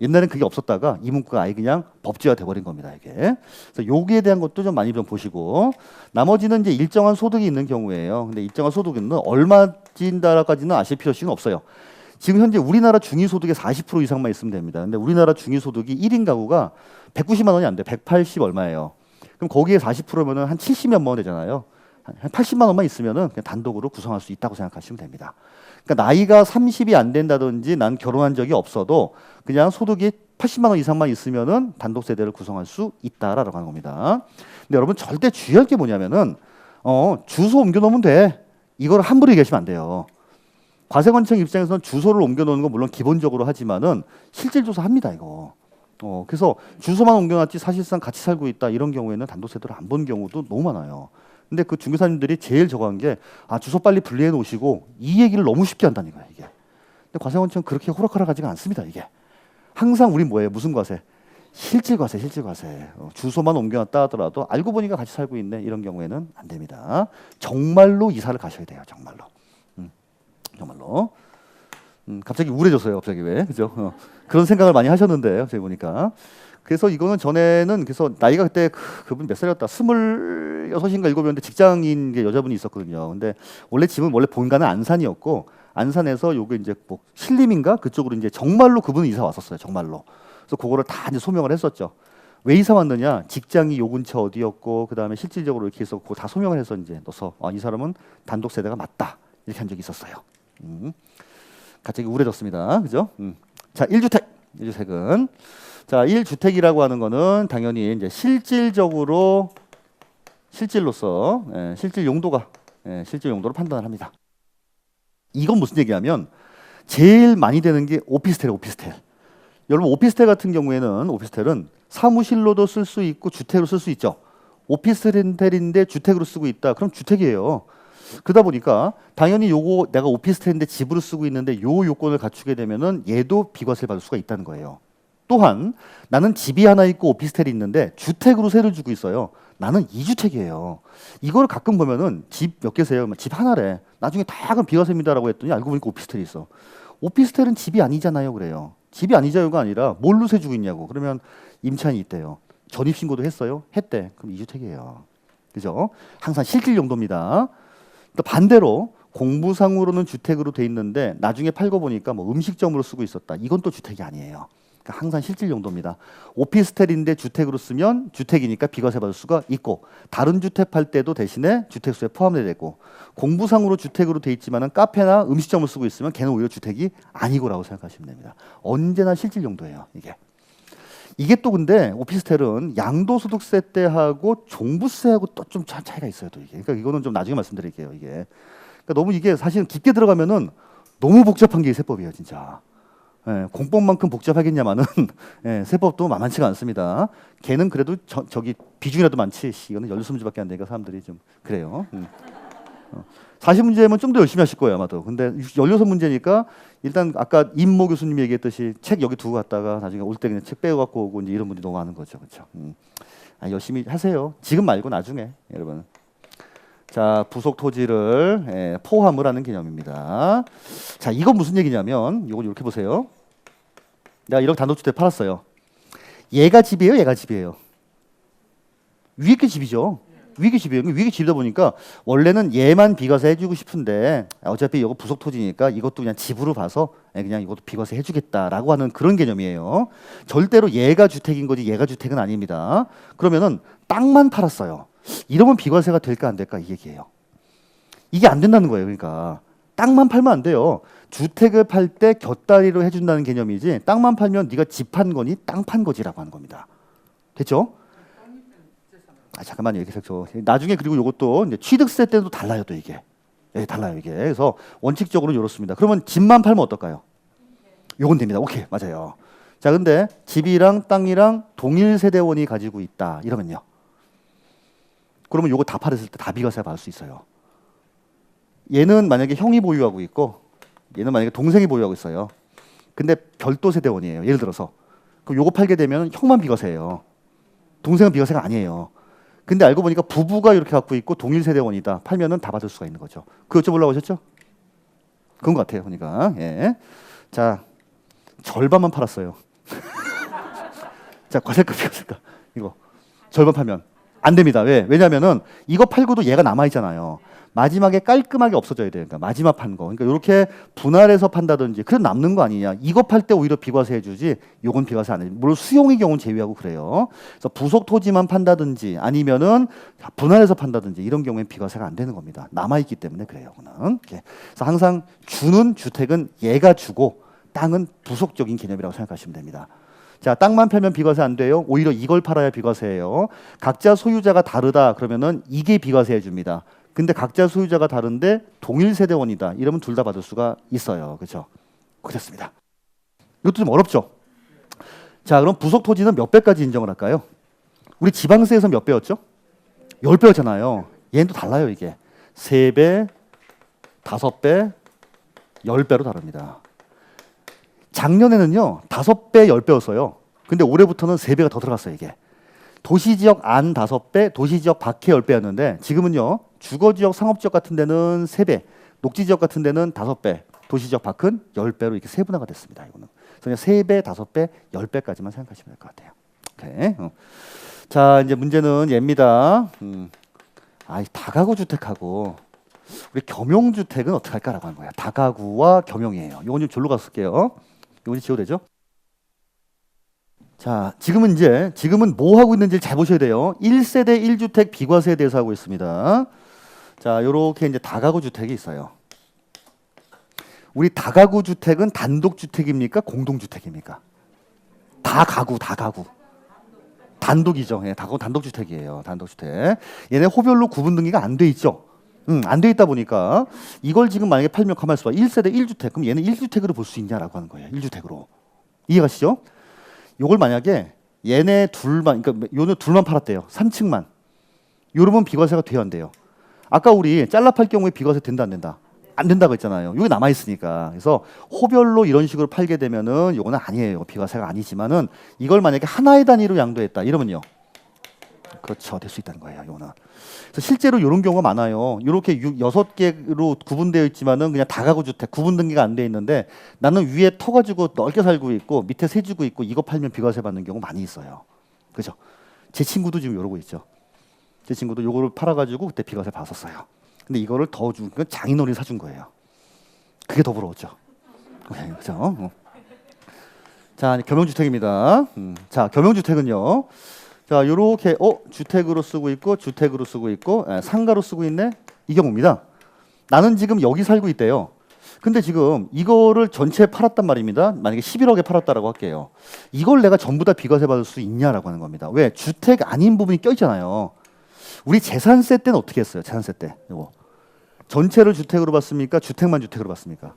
옛날엔 그게 없었다가 이 문구가 아예 그냥 법제화 돼버린 겁니다. 이게. 그래서 여기에 대한 것도 좀 많이 좀 보시고 나머지는 이제 일정한 소득이 있는 경우예요. 근데 일정한 소득은 얼마 진다라까지는 아실 필요는 없어요. 지금 현재 우리나라 중위소득의 40% 이상만 있으면 됩니다. 근데 우리나라 중위소득이 1인 가구가 190만 원이 안 돼. 180 얼마예요. 그럼 거기에 40%면은 한 70몇만 원 되잖아요. 한 80만 원만 있으면은 그냥 단독으로 구성할 수 있다고 생각하시면 됩니다. 그러니까 나이가 30이 안 된다든지 난 결혼한 적이 없어도 그냥 소득이 80만 원 이상만 있으면은 단독 세대를 구성할 수 있다라고 하는 겁니다. 근데 여러분 절대 주의할 게 뭐냐면은 주소 옮겨 놓으면 돼. 이걸 함부로 얘기하시면 안 돼요. 과세관청 입장에서는 주소를 옮겨 놓는 건 물론 기본적으로 하지만은 실질 조사 합니다, 이거. 그래서 주소만 옮겨놨지 사실상 같이 살고 있다 이런 경우에는 단독 세대를 안 본 경우도 너무 많아요. 근데 그 중개사님들이 제일 저거 한 게 주소 빨리 분리해 놓으시고 이 얘기를 너무 쉽게 한다는 거예요, 이게. 근데 과세관청은 그렇게 호락호락하지가 않습니다, 이게. 항상 우리 뭐예요? 무슨 과세? 실질 과세, 실질 과세. 주소만 옮겨놨다 하더라도 알고 보니까 같이 살고 있네 이런 경우에는 안 됩니다. 정말로 이사를 가셔야 돼요, 정말로. 정말로. 갑자기 우울해졌어요, 갑자기 왜? 그죠? 그런 생각을 많이 하셨는데, 갑자기 보니까. 그래서 이거는 전에는 그래서 나이가 그때 그분 몇 살이었다? 26인가 7이었는데 직장인 게 여자분이 있었거든요. 근데 원래 집은 원래 본가는 안산이었고 안산에서 요게 이제 뭐 신림인가 그쪽으로 이제 정말로 그분은 이사 왔었어요, 정말로. 그래서 그거를 다 이제 소명을 했었죠. 왜 이사 왔느냐? 직장이 요 근처 어디였고 그다음에 실질적으로 이렇게 해서 그거 다 소명을 해서 이제 넣어서 이 사람은 단독 세대가 맞다 이렇게 한 적이 있었어요. 갑자기 우울해졌습니다, 그죠? 자, 1주택, 1주택은 자 1주택이라고 하는 거는 당연히 이제 실질적으로 실질로서 실질 용도가 실질 용도로 판단을 합니다. 이건 무슨 얘기냐면 제일 많이 되는 게 오피스텔이에요, 오피스텔. 여러분 오피스텔 같은 경우에는 오피스텔은 사무실로도 쓸 수 있고 주택으로 쓸 수 있죠. 오피스텔인데 주택으로 쓰고 있다. 그럼 주택이에요. 그러다 보니까 당연히 요거 내가 오피스텔인데 집으로 쓰고 있는데 요 요건을 갖추게 되면은 얘도 비과세를 받을 수가 있다는 거예요. 또한 나는 집이 하나 있고 오피스텔이 있는데 주택으로 세를 주고 있어요. 나는 2주택이에요. 이걸 가끔 보면은 집 몇 개세요? 집 하나래. 나중에 다 그럼 비과세입니다라고 했더니 알고 보니까 오피스텔이 있어. 오피스텔은 집이 아니잖아요, 그래요. 집이 아니자요가 아니라 뭘로 세 주고 있냐고. 그러면 임차인이 있대요. 전입신고도 했어요? 했대. 그럼 2주택이에요. 그죠? 항상 실질 용도입니다. 또 반대로 공부상으로는 주택으로 돼 있는데 나중에 팔고 보니까 뭐 음식점으로 쓰고 있었다. 이건 또 주택이 아니에요. 그러니까 항상 실질 용도입니다. 오피스텔인데 주택으로 쓰면 주택이니까 비과세 받을 수가 있고 다른 주택 팔 때도 대신에 주택수에 포함되어 되고 공부상으로 주택으로 돼 있지만은 카페나 음식점을 쓰고 있으면 걔는 오히려 주택이 아니고라고 생각하시면 됩니다. 언제나 실질 용도예요, 이게. 이게 또 근데 오피스텔은 양도소득세 때하고 종부세하고 또 좀 차이가 있어요, 또 이게. 그러니까 이거는 좀 나중에 말씀드릴게요, 이게. 그러니까 너무 이게 사실은 깊게 들어가면은 너무 복잡한 게 세법이에요, 진짜. 공법만큼 복잡하겠냐마는 세법도 만만치가 않습니다. 걔는 그래도 저기 비중이라도 많지. 이거는 16문제밖에 안 되니까 사람들이 좀 그래요. 40문제면 좀 더 열심히 하실 거예요, 아마도. 근데 16문제니까 일단 아까 임모 교수님이 얘기했듯이 책 여기 두고 갔다가 나중에 올 때 그냥 책 빼고 갖고 오고 이제 이런 분들이 너무 많은 거죠, 그렇죠? 열심히 하세요. 지금 말고 나중에, 여러분. 자, 부속 토지를 포함을 하는 개념입니다. 자, 이건 무슨 얘기냐면 이걸 이렇게 보세요. 내가 이렇게 단독주택 팔았어요. 얘가 집이에요, 얘가 집이에요. 위에 게 집이죠. 위에 게 집이에요. 위에 게 집이다 보니까 원래는 얘만 비과세 해주고 싶은데 어차피 이거 부속 토지니까 이것도 그냥 집으로 봐서 그냥 이것도 비과세 해주겠다라고 하는 그런 개념이에요. 절대로 얘가 주택인 거지 얘가 주택은 아닙니다. 그러면은 땅만 팔았어요. 이러면 비과세가 될까 안 될까 이 얘기예요. 이게 안 된다는 거예요. 그러니까 땅만 팔면 안 돼요. 주택을 팔 때 곁다리로 해준다는 개념이지 땅만 팔면 네가 집 판 거니 땅 판 거지라고 하는 겁니다. 됐죠? 잠깐만요. 이렇게 나중에 그리고 이것도 이제 취득세 때도 달라요. 또 이게 달라요. 이게 그래서 원칙적으로는 이렇습니다. 그러면 집만 팔면 어떨까요? 요건 됩니다. 오케이, 맞아요. 자, 근데 집이랑 땅이랑 동일 세대원이 가지고 있다 이러면요. 그러면 요거 다 팔았을 때 다 비과세 받을 수 있어요. 얘는 만약에 형이 보유하고 있고 얘는 만약에 동생이 보유하고 있어요. 근데 별도 세대원이에요. 예를 들어서 그럼 요거 팔게 되면 형만 비과세예요. 동생은 비과세가 아니에요. 근데 알고 보니까 부부가 이렇게 갖고 있고 동일 세대원이다. 팔면은 다 받을 수가 있는 거죠. 그거 여쭤보려고 하셨죠? 그런 것 같아요. 보니까. 자, 절반만 팔았어요. 자, 과세가 비과세가 이거 절반 팔면 안 됩니다. 왜? 왜냐면은 이거 팔고도 얘가 남아 있잖아요. 마지막에 깔끔하게 없어져야 돼요. 그러니까 마지막 판 거. 그러니까 이렇게 분할해서 판다든지 그래도 남는 거 아니냐. 이거 팔 때 오히려 비과세 해주지. 요건 비과세 안 해. 물론 수용의 경우는 제외하고 그래요. 그래서 부속 토지만 판다든지 아니면은 분할해서 판다든지 이런 경우엔 비과세가 안 되는 겁니다. 남아 있기 때문에 그래요. 그는. 그래서 항상 주는 주택은 얘가 주고 땅은 부속적인 개념이라고 생각하시면 됩니다. 자, 땅만 팔면 비과세 안 돼요. 오히려 이걸 팔아야 비과세예요. 각자 소유자가 다르다 그러면은 이게 비과세 해줍니다. 근데 각자 소유자가 다른데 동일 세대원이다. 이러면 둘 다 받을 수가 있어요. 그렇죠? 그렇습니다. 이것도 좀 어렵죠? 자, 그럼 부속 토지는 몇 배까지 인정을 할까요? 우리 지방세에서 몇 배였죠? 10배였잖아요. 얘는 또 달라요, 이게. 3배, 5배, 10배로 다릅니다. 작년에는요, 5배, 10배였어요. 근데 올해부터는 3배가 더 들어갔어요, 이게. 도시지역 안 5배, 도시지역 밖에 10배였는데 지금은요. 주거지역, 상업지역 같은 데는 3배, 녹지지역 같은 데는 5배, 도시지역 밖은 10배로 이렇게 세분화가 됐습니다. 이거는. 그래서 그냥 3배, 5배, 10배까지만 생각하시면 될 것 같아요. 오케이. 자, 이제 문제는 얘입니다. 다가구 주택하고 우리 겸용주택은 어떻게 할까라고 하는 거예요. 다가구와 겸용이에요. 이건 좀 졸로 갔을게요. 이건 지워도 되죠? 자, 지금은 뭐 하고 있는지를 잘 보셔야 돼요. 1세대 1주택 비과세에 대해서 하고 있습니다. 자, 요렇게 이제 다가구 주택이 있어요. 우리 다가구 주택은 단독 주택입니까? 공동 주택입니까? 다가구. 단독이죠. 예, 다가구 단독 주택이에요. 단독 주택. 얘네 호별로 구분 등기가 안 돼 있죠. 안 돼 있다 보니까 이걸 지금 만약에 팔면 가만 있어 봐. 1세대 1주택. 그럼 얘는 1주택으로 볼 수 있냐라고 하는 거예요. 1주택으로. 이해가시죠? 요걸 만약에 얘네 둘만, 그러니까 요네 둘만 팔았대요. 3층만. 요러면 비과세가 돼요, 안 돼요? 아까 우리 잘라 팔 경우에 비과세 된다, 안 된다? 안 된다고 했잖아요. 여기 남아 있으니까. 그래서 호별로 이런 식으로 팔게 되면은 요거는 아니에요. 비과세가 아니지만은 이걸 만약에 하나의 단위로 양도했다. 이러면요. 그렇죠. 될 수 있다는 거예요. 요거는. 그래서 실제로 이런 경우가 많아요. 이렇게 6개로 구분되어 있지만은 그냥 다가구 주택 구분 등기가 안 돼 있는데 나는 위에 터 가지고 넓게 살고 있고 밑에 새 주고 있고 이거 팔면 비과세 받는 경우 많이 있어요. 그죠? 제 친구도 지금 이러고 있죠. 제 친구도 요거를 팔아가지고 그때 비과세 받았어요. 근데 이거를 더 준 건 장인어른이 사준 거예요. 그게 더 부러웠죠. 그죠? 자, 겸용주택입니다. 자, 겸용주택은요. 자, 요렇게 주택으로 쓰고 있고 주택으로 쓰고 있고 상가로 쓰고 있네. 이 경우입니다. 나는 지금 여기 살고 있대요. 근데 지금 이거를 전체 팔았단 말입니다. 만약에 11억에 팔았다라고 할게요. 이걸 내가 전부 다 비과세 받을 수 있냐라고 하는 겁니다. 왜? 주택 아닌 부분이 껴있잖아요. 우리 재산세 때는 어떻게 했어요? 재산세 때 이거 전체를 주택으로 봤습니까? 주택만 주택으로 봤습니까?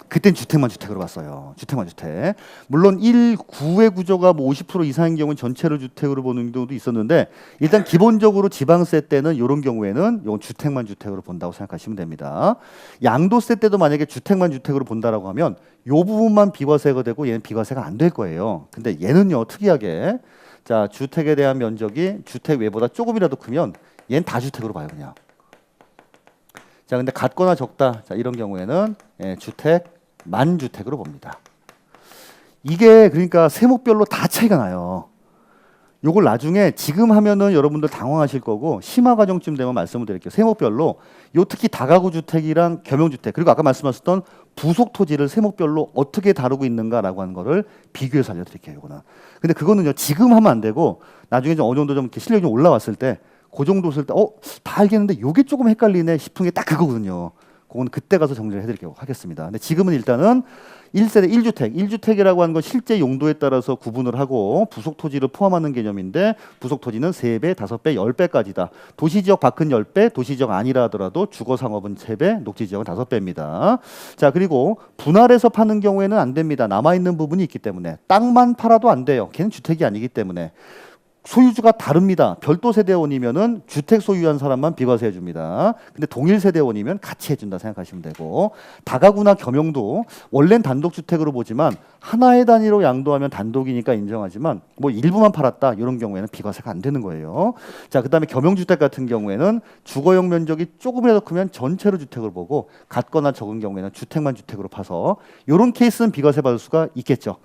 그땐 주택만 주택으로 봤어요. 주택만 주택. 물론 1구의 구조가 뭐 50% 이상인 경우는 전체를 주택으로 보는 경우도 있었는데 일단 기본적으로 지방세 때는 이런 경우에는 이건 주택만 주택으로 본다고 생각하시면 됩니다. 양도세 때도 만약에 주택만 주택으로 본다라고 하면 이 부분만 비과세가 되고 얘는 비과세가 안 될 거예요. 근데 얘는요 특이하게 자 주택에 대한 면적이 주택 외보다 조금이라도 크면 얘는 다주택으로 봐요 그냥. 자 근데 같거나 적다 자 이런 경우에는 주택 만주택으로 봅니다. 이게 그러니까 세목별로 다 차이가 나요. 요걸 나중에 지금 하면은 여러분들 당황하실 거고 심화 과정쯤 되면 말씀을 드릴게요. 세목별로 요 특히 다가구 주택이랑 겸용주택 그리고 아까 말씀하셨던 부속 토지를 세목별로 어떻게 다루고 있는가라고 하는 거를 비교해서 알려드릴게요. 요거는. 근데 그거는요 지금 하면 안 되고 나중에 좀 어느 정도 좀 이렇게 실력이 좀 올라왔을 때 그 정도 쓸 때 다 알겠는데 요게 조금 헷갈리네 싶은 게 딱 그거거든요. 그건 그때 가서 정리를 해드리려고 하겠습니다. 근데 지금은 일단은 1세대 1주택, 1주택이라고 하는 건 실제 용도에 따라서 구분을 하고 부속 토지를 포함하는 개념인데 부속 토지는 3배, 5배, 10배까지다. 도시지역 밖은 10배, 도시지역 아니라 하더라도 주거상업은 3배, 녹지지역은 5배입니다. 자 그리고 분할해서 파는 경우에는 안 됩니다. 남아있는 부분이 있기 때문에 땅만 팔아도 안 돼요. 걔는 주택이 아니기 때문에. 소유주가 다릅니다. 별도 세대원이면은 주택 소유한 사람만 비과세 해줍니다. 근데 동일 세대원이면 같이 해준다 생각하시면 되고 다가구나 겸용도 원래는 단독주택으로 보지만 하나의 단위로 양도하면 단독이니까 인정하지만 뭐 일부만 팔았다 이런 경우에는 비과세가 안 되는 거예요. 자 그다음에 겸용주택 같은 경우에는 주거용 면적이 조금이라도 크면 전체로 주택을 보고 같거나 적은 경우에는 주택만 주택으로 파서 이런 케이스는 비과세 받을 수가 있겠죠.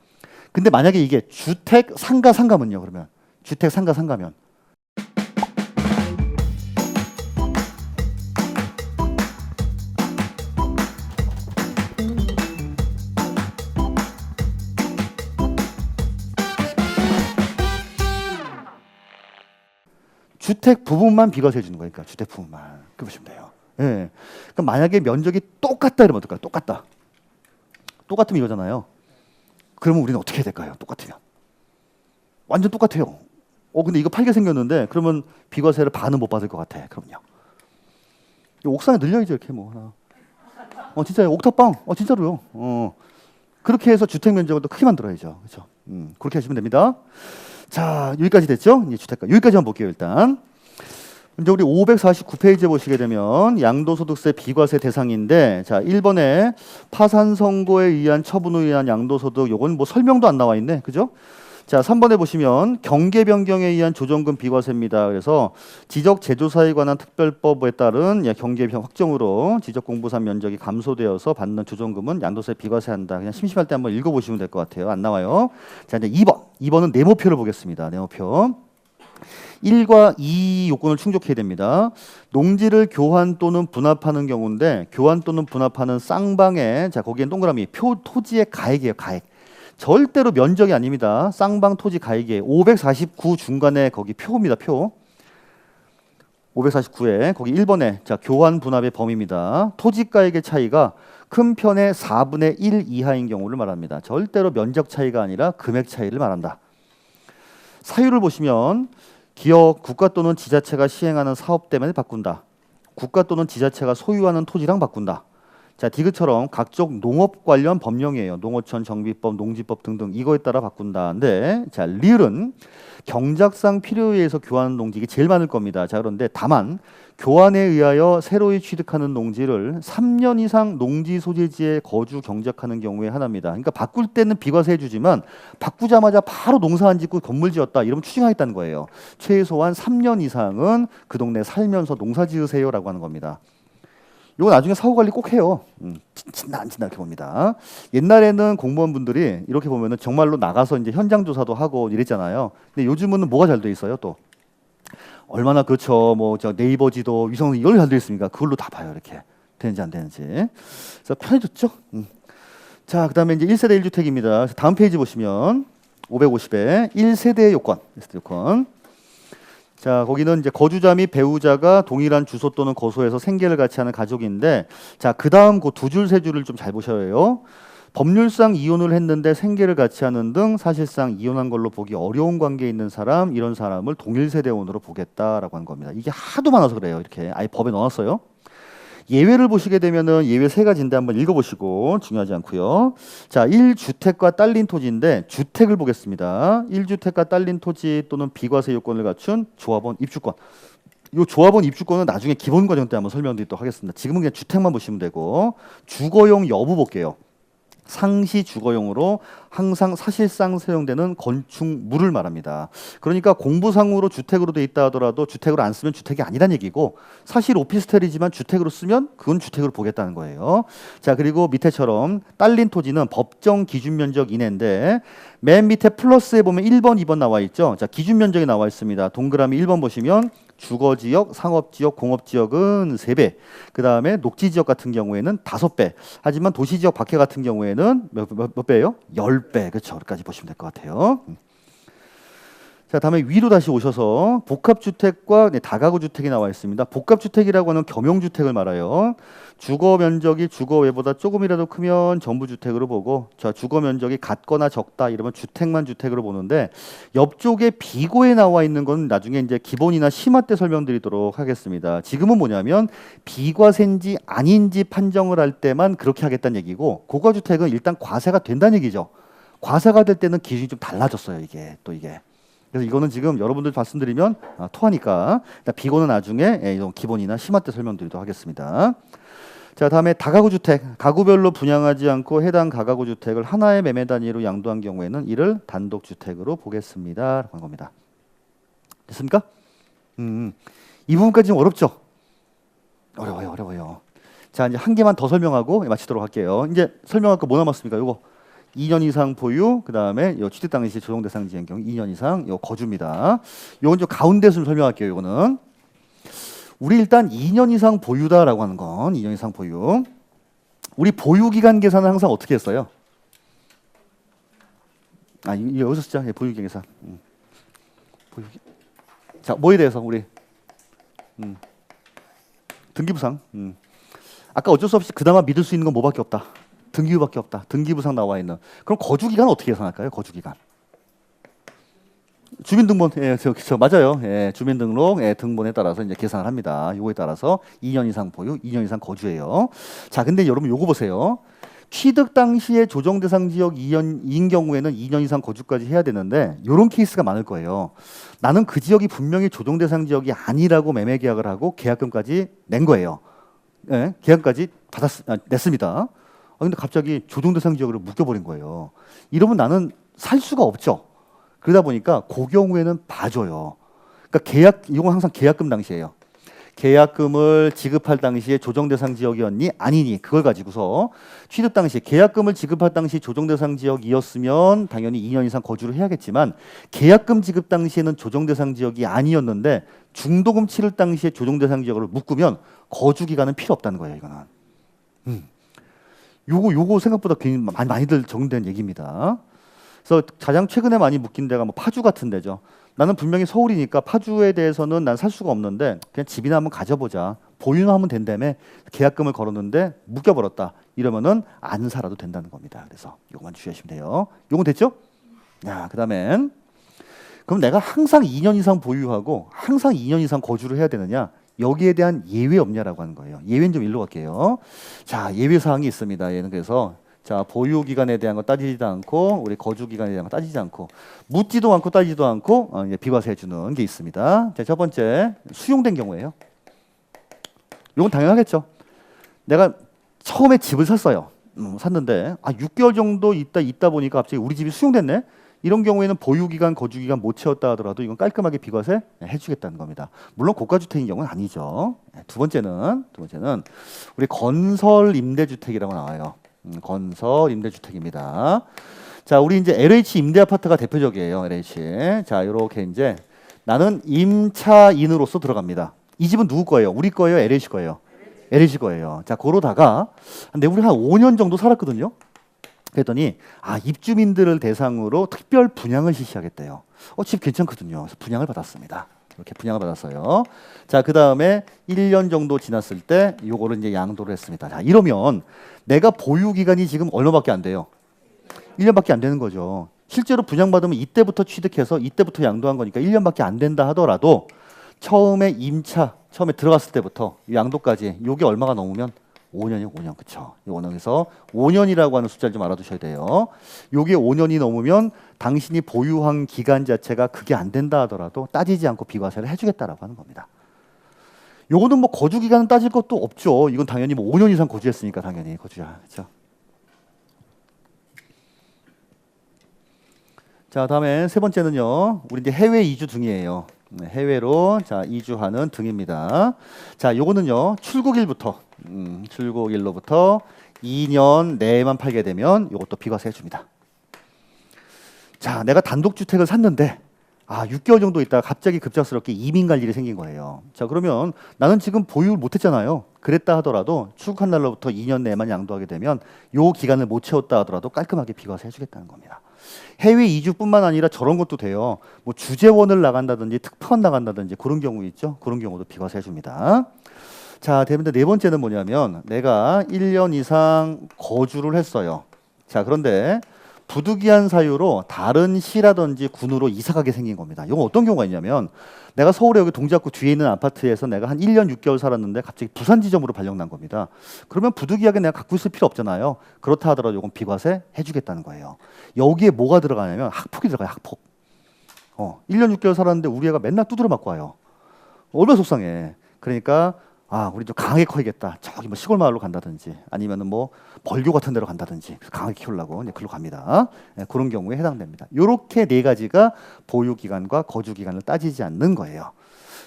근데 만약에 이게 주택 상가 상가면요. 그러면 주택 상가 상가면 주택 부분만 비과세 주는 거니까 주택 부분만 그렇게 보시면 돼요. 예. 그럼 만약에 면적이 똑같다 이러면 어떨까요? 똑같다. 똑같으면 이거잖아요. 그러면 우리는 어떻게 해야 될까요? 똑같으면 완전 똑같아요. 근데 이거 팔게 생겼는데 그러면 비과세를 반은 못 받을 것 같아. 그럼요. 옥상에 늘려야죠 이렇게 뭐 하나. 진짜 옥탑방. 진짜로요. 그렇게 해서 주택 면적을 또 크게 만들어야죠. 그렇죠. 그렇게 하시면 됩니다. 자, 여기까지 됐죠? 이제 주택가 여기까지만 볼게요 일단. 이제 우리 549페이지에 보시게 되면 양도소득세 비과세 대상인데, 자 1번에 파산 선고에 의한 처분에 의한 양도소득, 요건 뭐 설명도 안 나와 있네, 그죠? 자 3번에 보시면 경계 변경에 의한 조정금 비과세입니다. 그래서 지적 제조사에 관한 특별법에 따른 경계 확정으로 지적 공부산 면적이 감소되어서 받는 조정금은 양도세 비과세한다. 그냥 심심할 때 한번 읽어보시면 될 것 같아요. 안 나와요. 자 이제 2번은 네모표를 보겠습니다. 네모표. 1과 2 요건을 충족해야 됩니다. 농지를 교환 또는 분합하는 경우인데, 교환 또는 분합하는 쌍방에, 자 거기엔 동그라미 토지의 가액이에요. 가액. 절대로 면적이 아닙니다. 쌍방 토지 가액이에요. 549 중간에 거기 표입니다. 표. 549에 거기 1번에 자 교환 분합의 범위입니다. 토지 가액의 차이가 큰 편의 4분의 1 이하인 경우를 말합니다. 절대로 면적 차이가 아니라 금액 차이를 말한다. 사유를 보시면 기업, 국가 또는 지자체가 시행하는 사업 때문에 바꾼다. 국가 또는 지자체가 소유하는 토지랑 바꾼다. 자, 디귿처럼 각종 농업 관련 법령이에요. 농어촌 정비법, 농지법 등등 이거에 따라 바꾼다인데, 자, 리을은 경작상 필요에 의해서 교환하는 농지 이게 제일 많을 겁니다. 자, 그런데 다만 교환에 의하여 새로이 취득하는 농지를 3년 이상 농지 소재지에 거주 경작하는 경우에 하나입니다. 그러니까 바꿀 때는 비과세 해주지만 바꾸자마자 바로 농사 안 짓고 건물 지었다 이러면 추징하겠다는 거예요. 최소한 3년 이상은 그 동네 살면서 농사 지으세요라고 하는 겁니다. 이거 나중에 사후 관리 꼭 해요. 진다 안 진다 이렇게 봅니다. 옛날에는 공무원분들이 이렇게 보면은 정말로 나가서 이제 현장 조사도 하고 이랬잖아요. 근데 요즘은 뭐가 잘 돼 있어요? 또 얼마나 그렇죠. 뭐 저 네이버 지도 위성 이걸 잘 돼 있습니까? 그걸로 다 봐요. 이렇게 되는지 안 되는지. 그래서 편해졌죠. 자, 그다음에 이제 1세대 1주택입니다. 다음 페이지 보시면 550에 1세대 요건. 1세대 요건. 자, 거기는 이제 거주자 및 배우자가 동일한 주소 또는 거소에서 생계를 같이 하는 가족인데, 자, 그 다음 그 두 줄 세 줄을 좀 잘 보셔야 해요. 법률상 이혼을 했는데 생계를 같이 하는 등 사실상 이혼한 걸로 보기 어려운 관계에 있는 사람, 이런 사람을 동일 세대원으로 보겠다라고 한 겁니다. 이게 하도 많아서 그래요. 이렇게 아예 법에 넣어놨어요. 예외를 보시게 되면은 예외 세 가지인데 한번 읽어보시고 중요하지 않고요. 자, 1주택과 딸린 토지인데 주택을 보겠습니다. 1주택과 딸린 토지 또는 비과세 요건을 갖춘 조합원 입주권. 이 조합원 입주권은 나중에 기본 과정 때 한번 설명드리도록 하겠습니다. 지금은 그냥 주택만 보시면 되고, 주거용 여부 볼게요. 상시 주거용으로 항상 사실상 사용되는 건축물을 말합니다. 그러니까 공부상으로 주택으로 돼 있다 하더라도 주택으로 안 쓰면 주택이 아니란 얘기고, 사실 오피스텔이지만 주택으로 쓰면 그건 주택으로 보겠다는 거예요. 자, 그리고 밑에처럼 딸린 토지는 법정 기준 면적 이내인데, 맨 밑에 플러스에 보면 1번, 2번 나와 있죠. 자, 기준 면적이 나와 있습니다. 동그라미 1번 보시면 주거지역, 상업지역, 공업지역은 3배, 그 다음에 녹지지역 같은 경우에는 5배, 하지만 도시지역 밖에 같은 경우에는 몇 배예요? 10배. 그렇죠. 여기까지 보시면 될 것 같아요. 자, 다음에 위로 다시 오셔서 복합주택과 다가구주택이 나와 있습니다. 복합주택이라고 하는 겸용주택을 말해요. 주거 면적이 주거 외보다 조금이라도 크면 전부주택으로 보고, 자, 주거 면적이 같거나 적다 이러면 주택만 주택으로 보는데, 옆쪽에 비고에 나와 있는 건 나중에 이제 기본이나 심화 때 설명드리도록 하겠습니다. 지금은 뭐냐면 비과세인지 아닌지 판정을 할 때만 그렇게 하겠다는 얘기고, 고가주택은 일단 과세가 된다는 얘기죠. 과세가 될 때는 기준이 좀 달라졌어요. 이게 또 이게. 그래서 이거는 지금 여러분들 말씀드리면 토하니까 비고는 나중에 기본이나 심화 때 설명드리도록 하겠습니다. 자, 다음에 다가구 주택, 가구별로 분양하지 않고 해당 가가구 주택을 하나의 매매 단위로 양도한 경우에는 이를 단독 주택으로 보겠습니다. 라고 한 겁니다. 됐습니까? 이 부분까지 좀 어렵죠? 어려워요. 자, 이제 한 개만 더 설명하고 마치도록 할게요. 이제 설명할 거 뭐 남았습니까? 요거 2년 이상 보유, 그 다음에 취득 당시 조정 대상 지의 경우 2년 이상 거주입니다. 요건 좀 가운데 수를 설명할게요. 요거는 우리 일단 2년 이상 보유다라고 하는 건 2년 이상 보유. 우리 보유 기간 계산은 항상 어떻게 했어요? 여기서 쓰자. 보유 기간 계산. 자, 뭐에 대해서 우리 등기부상. 아까 어쩔 수 없이 그나마 믿을 수 있는 건 뭐밖에 없다. 등기부밖에 없다. 등기부상 나와 있는. 그럼 거주 기간 어떻게 계산할까요? 거주 기간. 주민등본, 맞아요. 주민등록 등본에 따라서 이제 계산을 합니다. 요거에 따라서 2년 이상 보유, 2년 이상 거주예요. 자, 근데 여러분 요거 보세요. 취득 당시에 조정 대상 지역 2년인 경우에는 2년 이상 거주까지 해야 되는데 요런 케이스가 많을 거예요. 나는 그 지역이 분명히 조정 대상 지역이 아니라고 매매 계약을 하고 계약금까지 낸 거예요. 계약까지 냈습니다. 근데 갑자기 조정 대상 지역으로 묶여버린 거예요. 이러면 나는 살 수가 없죠. 그러다 보니까 그 경우에는 봐줘요. 그러니까 이건 항상 계약금 당시예요. 계약금을 지급할 당시에 조정 대상 지역이었니? 아니니? 그걸 가지고서 취득 당시 계약금을 지급할 당시 조정 대상 지역이었으면 당연히 2년 이상 거주를 해야겠지만 계약금 지급 당시에는 조정 대상 지역이 아니었는데 중도금 치를 당시에 조정 대상 지역으로 묶으면 거주 기간은 필요 없다는 거예요, 이거는. 요거 생각보다 굉장히 많이들 적용된 얘기입니다. 그래서 가장 최근에 많이 묶인 데가 뭐 파주 같은 데죠. 나는 분명히 서울이니까 파주에 대해서는 난 살 수가 없는데 그냥 집이나 한번 가져보자. 보유는 하면 된다며 계약금을 걸었는데 묶여버렸다. 이러면은 안 살아도 된다는 겁니다. 그래서 요거만 주의하시면 돼요. 요건 됐죠? 야, 그다음엔 그럼 내가 항상 2년 이상 보유하고 항상 2년 이상 거주를 해야 되느냐? 여기에 대한 예외 없냐라고 하는 거예요. 예외는 좀 일로 갈게요. 자, 예외 사항이 있습니다. 얘는 그래서 자, 보유 기간에 대한 거 따지지도 않고 우리 거주 기간에 대한 거 따지지 않고 묻지도 않고 따지지도 않고 이제 비과세해 주는 게 있습니다. 자, 첫 번째 수용된 경우예요. 이건 당연하겠죠. 내가 처음에 집을 샀어요. 샀는데 6개월 정도 있다 보니까 갑자기 우리 집이 수용됐네. 이런 경우에는 보유 기간, 거주 기간 못 채웠다 하더라도 이건 깔끔하게 비과세 해주겠다는 겁니다. 물론 고가주택인 경우는 아니죠. 두 번째는 우리 건설 임대주택이라고 나와요. 건설 임대주택입니다. 자, 우리 이제 LH 임대 아파트가 대표적이에요. LH. 자, 이렇게 이제 나는 임차인으로서 들어갑니다. 이 집은 누구 거예요? 우리 거예요? LH 거예요? LH 거예요. 자, 그러다가 근데 우리 한 5년 정도 살았거든요. 그랬더니 입주민들을 대상으로 특별 분양을 실시하겠대요. 집 괜찮거든요. 그래서 분양을 받았습니다. 이렇게 분양을 받았어요. 자, 그 다음에 1년 정도 지났을 때 요거를 이제 양도를 했습니다. 자, 이러면 내가 보유 기간이 지금 얼마밖에 안 돼요? 1년밖에 안 되는 거죠. 실제로 분양받으면 이때부터 취득해서 이때부터 양도한 거니까 1년밖에 안 된다 하더라도 처음에 들어갔을 때부터 양도까지 요게 얼마가 넘으면 5년이요, 5년. 그쵸. 요거는 그래서 5년이라고 하는 숫자를 좀 알아두셔야 돼요. 요게 5년이 넘으면 당신이 보유한 기간 자체가 그게 안 된다 하더라도 따지지 않고 비과세를 해주겠다라고 하는 겁니다. 요거는 뭐 거주 기간은 따질 것도 없죠. 이건 당연히 뭐 5년 이상 거주했으니까 당연히 거주자. 그렇죠? 자, 다음에 세 번째는요. 우리 이제 해외 이주 등이에요. 해외로 이주하는 등입니다. 자, 요거는요. 출국일로부터 2년 내에만 팔게 되면 요것도 비과세 해줍니다. 자, 내가 단독주택을 샀는데 6개월 정도 있다가 갑자기 급작스럽게 이민 갈 일이 생긴 거예요. 자, 그러면 나는 지금 보유를 못했잖아요. 그랬다 하더라도 출국한 날로부터 2년 내에만 양도하게 되면 요 기간을 못 채웠다 하더라도 깔끔하게 비과세 해주겠다는 겁니다. 해외 이주뿐만 아니라 저런 것도 돼요. 뭐 주재원을 나간다든지 특파원 나간다든지 그런 경우 있죠. 그런 경우도 비과세 해줍니다. 자, 대문제 네 번째는 뭐냐면 내가 1년 이상 거주를 했어요. 자, 그런데 부득이한 사유로 다른 시라든지 군으로 이사가게 생긴 겁니다. 이건 어떤 경우가 있냐면 내가 서울에 여기 동작구 뒤에 있는 아파트에서 내가 한 1년 6개월 살았는데 갑자기 부산 지점으로 발령난 겁니다. 그러면 부득이하게 내가 갖고 있을 필요 없잖아요. 그렇다 하더라도 이건 비과세 해주겠다는 거예요. 여기에 뭐가 들어가냐면 학폭이 들어가요. 학폭. 1년 6개월 살았는데 우리 애가 맨날 두드려 맞고 와요. 얼마나 속상해. 그러니까 우리 좀 강하게 커야겠다. 저기 뭐 시골 마을로 간다든지 아니면은 뭐 벌교 같은 데로 간다든지 강하게 키우려고 이제 글로 갑니다. 그런 경우에 해당됩니다. 요렇게 네 가지가 보유 기간과 거주 기간을 따지지 않는 거예요.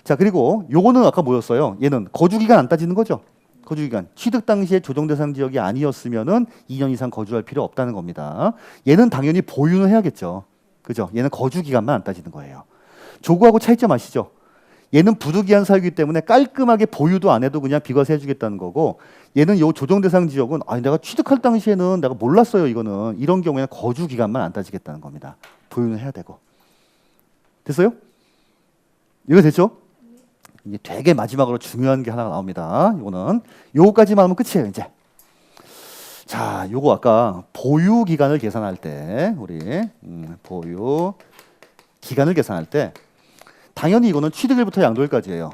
자, 그리고 요거는 아까 뭐였어요? 얘는 거주 기간 안 따지는 거죠. 거주기간. 취득 당시에 조정 대상 지역이 아니었으면은 2년 이상 거주할 필요 없다는 겁니다. 얘는 당연히 보유는 해야겠죠. 그죠? 얘는 거주 기간만 안 따지는 거예요. 조구하고 차이점 아시죠? 얘는 부득이한 사유이기 때문에 깔끔하게 보유도 안 해도 그냥 비과세 해주겠다는 거고, 얘는 요 조정 대상 지역은 아니 내가 취득할 당시에는 내가 몰랐어요 이거는, 이런 경우에는 거주 기간만 안 따지겠다는 겁니다. 보유는 해야 되고. 됐어요? 이거 됐죠? 이게 되게 마지막으로 중요한 게 하나가 나옵니다. 이거는 요거까지만 하면 끝이에요 이제. 자, 요거 아까 보유 기간을 계산할 때 우리 보유 기간을 계산할 때 당연히 이거는 취득일부터 양도일까지예요.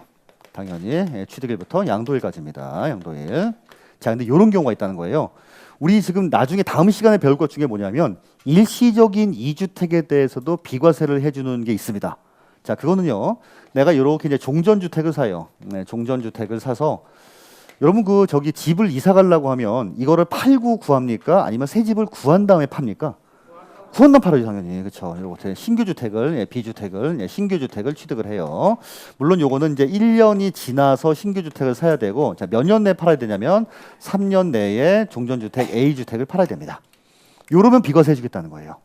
당연히 취득일부터 양도일까지입니다. 양도일. 자, 근데 이런 경우가 있다는 거예요. 우리 지금 나중에 다음 시간에 배울 것 중에 뭐냐면 일시적인 2주택에 대해서도 비과세를 해주는 게 있습니다. 자, 그거는요. 내가 이렇게 이제 종전주택을 사요. 네, 종전주택을 사서 여러분 그 저기 집을 이사 가려고 하면 이거를 팔고 구합니까? 아니면 새 집을 구한 다음에 팝니까? 구한 다음 팔아요 당연히. 그렇죠. 이렇게 신규 주택을 비주택을 신규 주택을 취득을 해요. 물론 요거는 이제 1년이 지나서 신규 주택을 사야 되고, 자, 몇 년 내에 팔아야 되냐면 3년 내에 종전주택 A 주택을 팔아야 됩니다. 요러면 비과세 해주겠다는 거예요.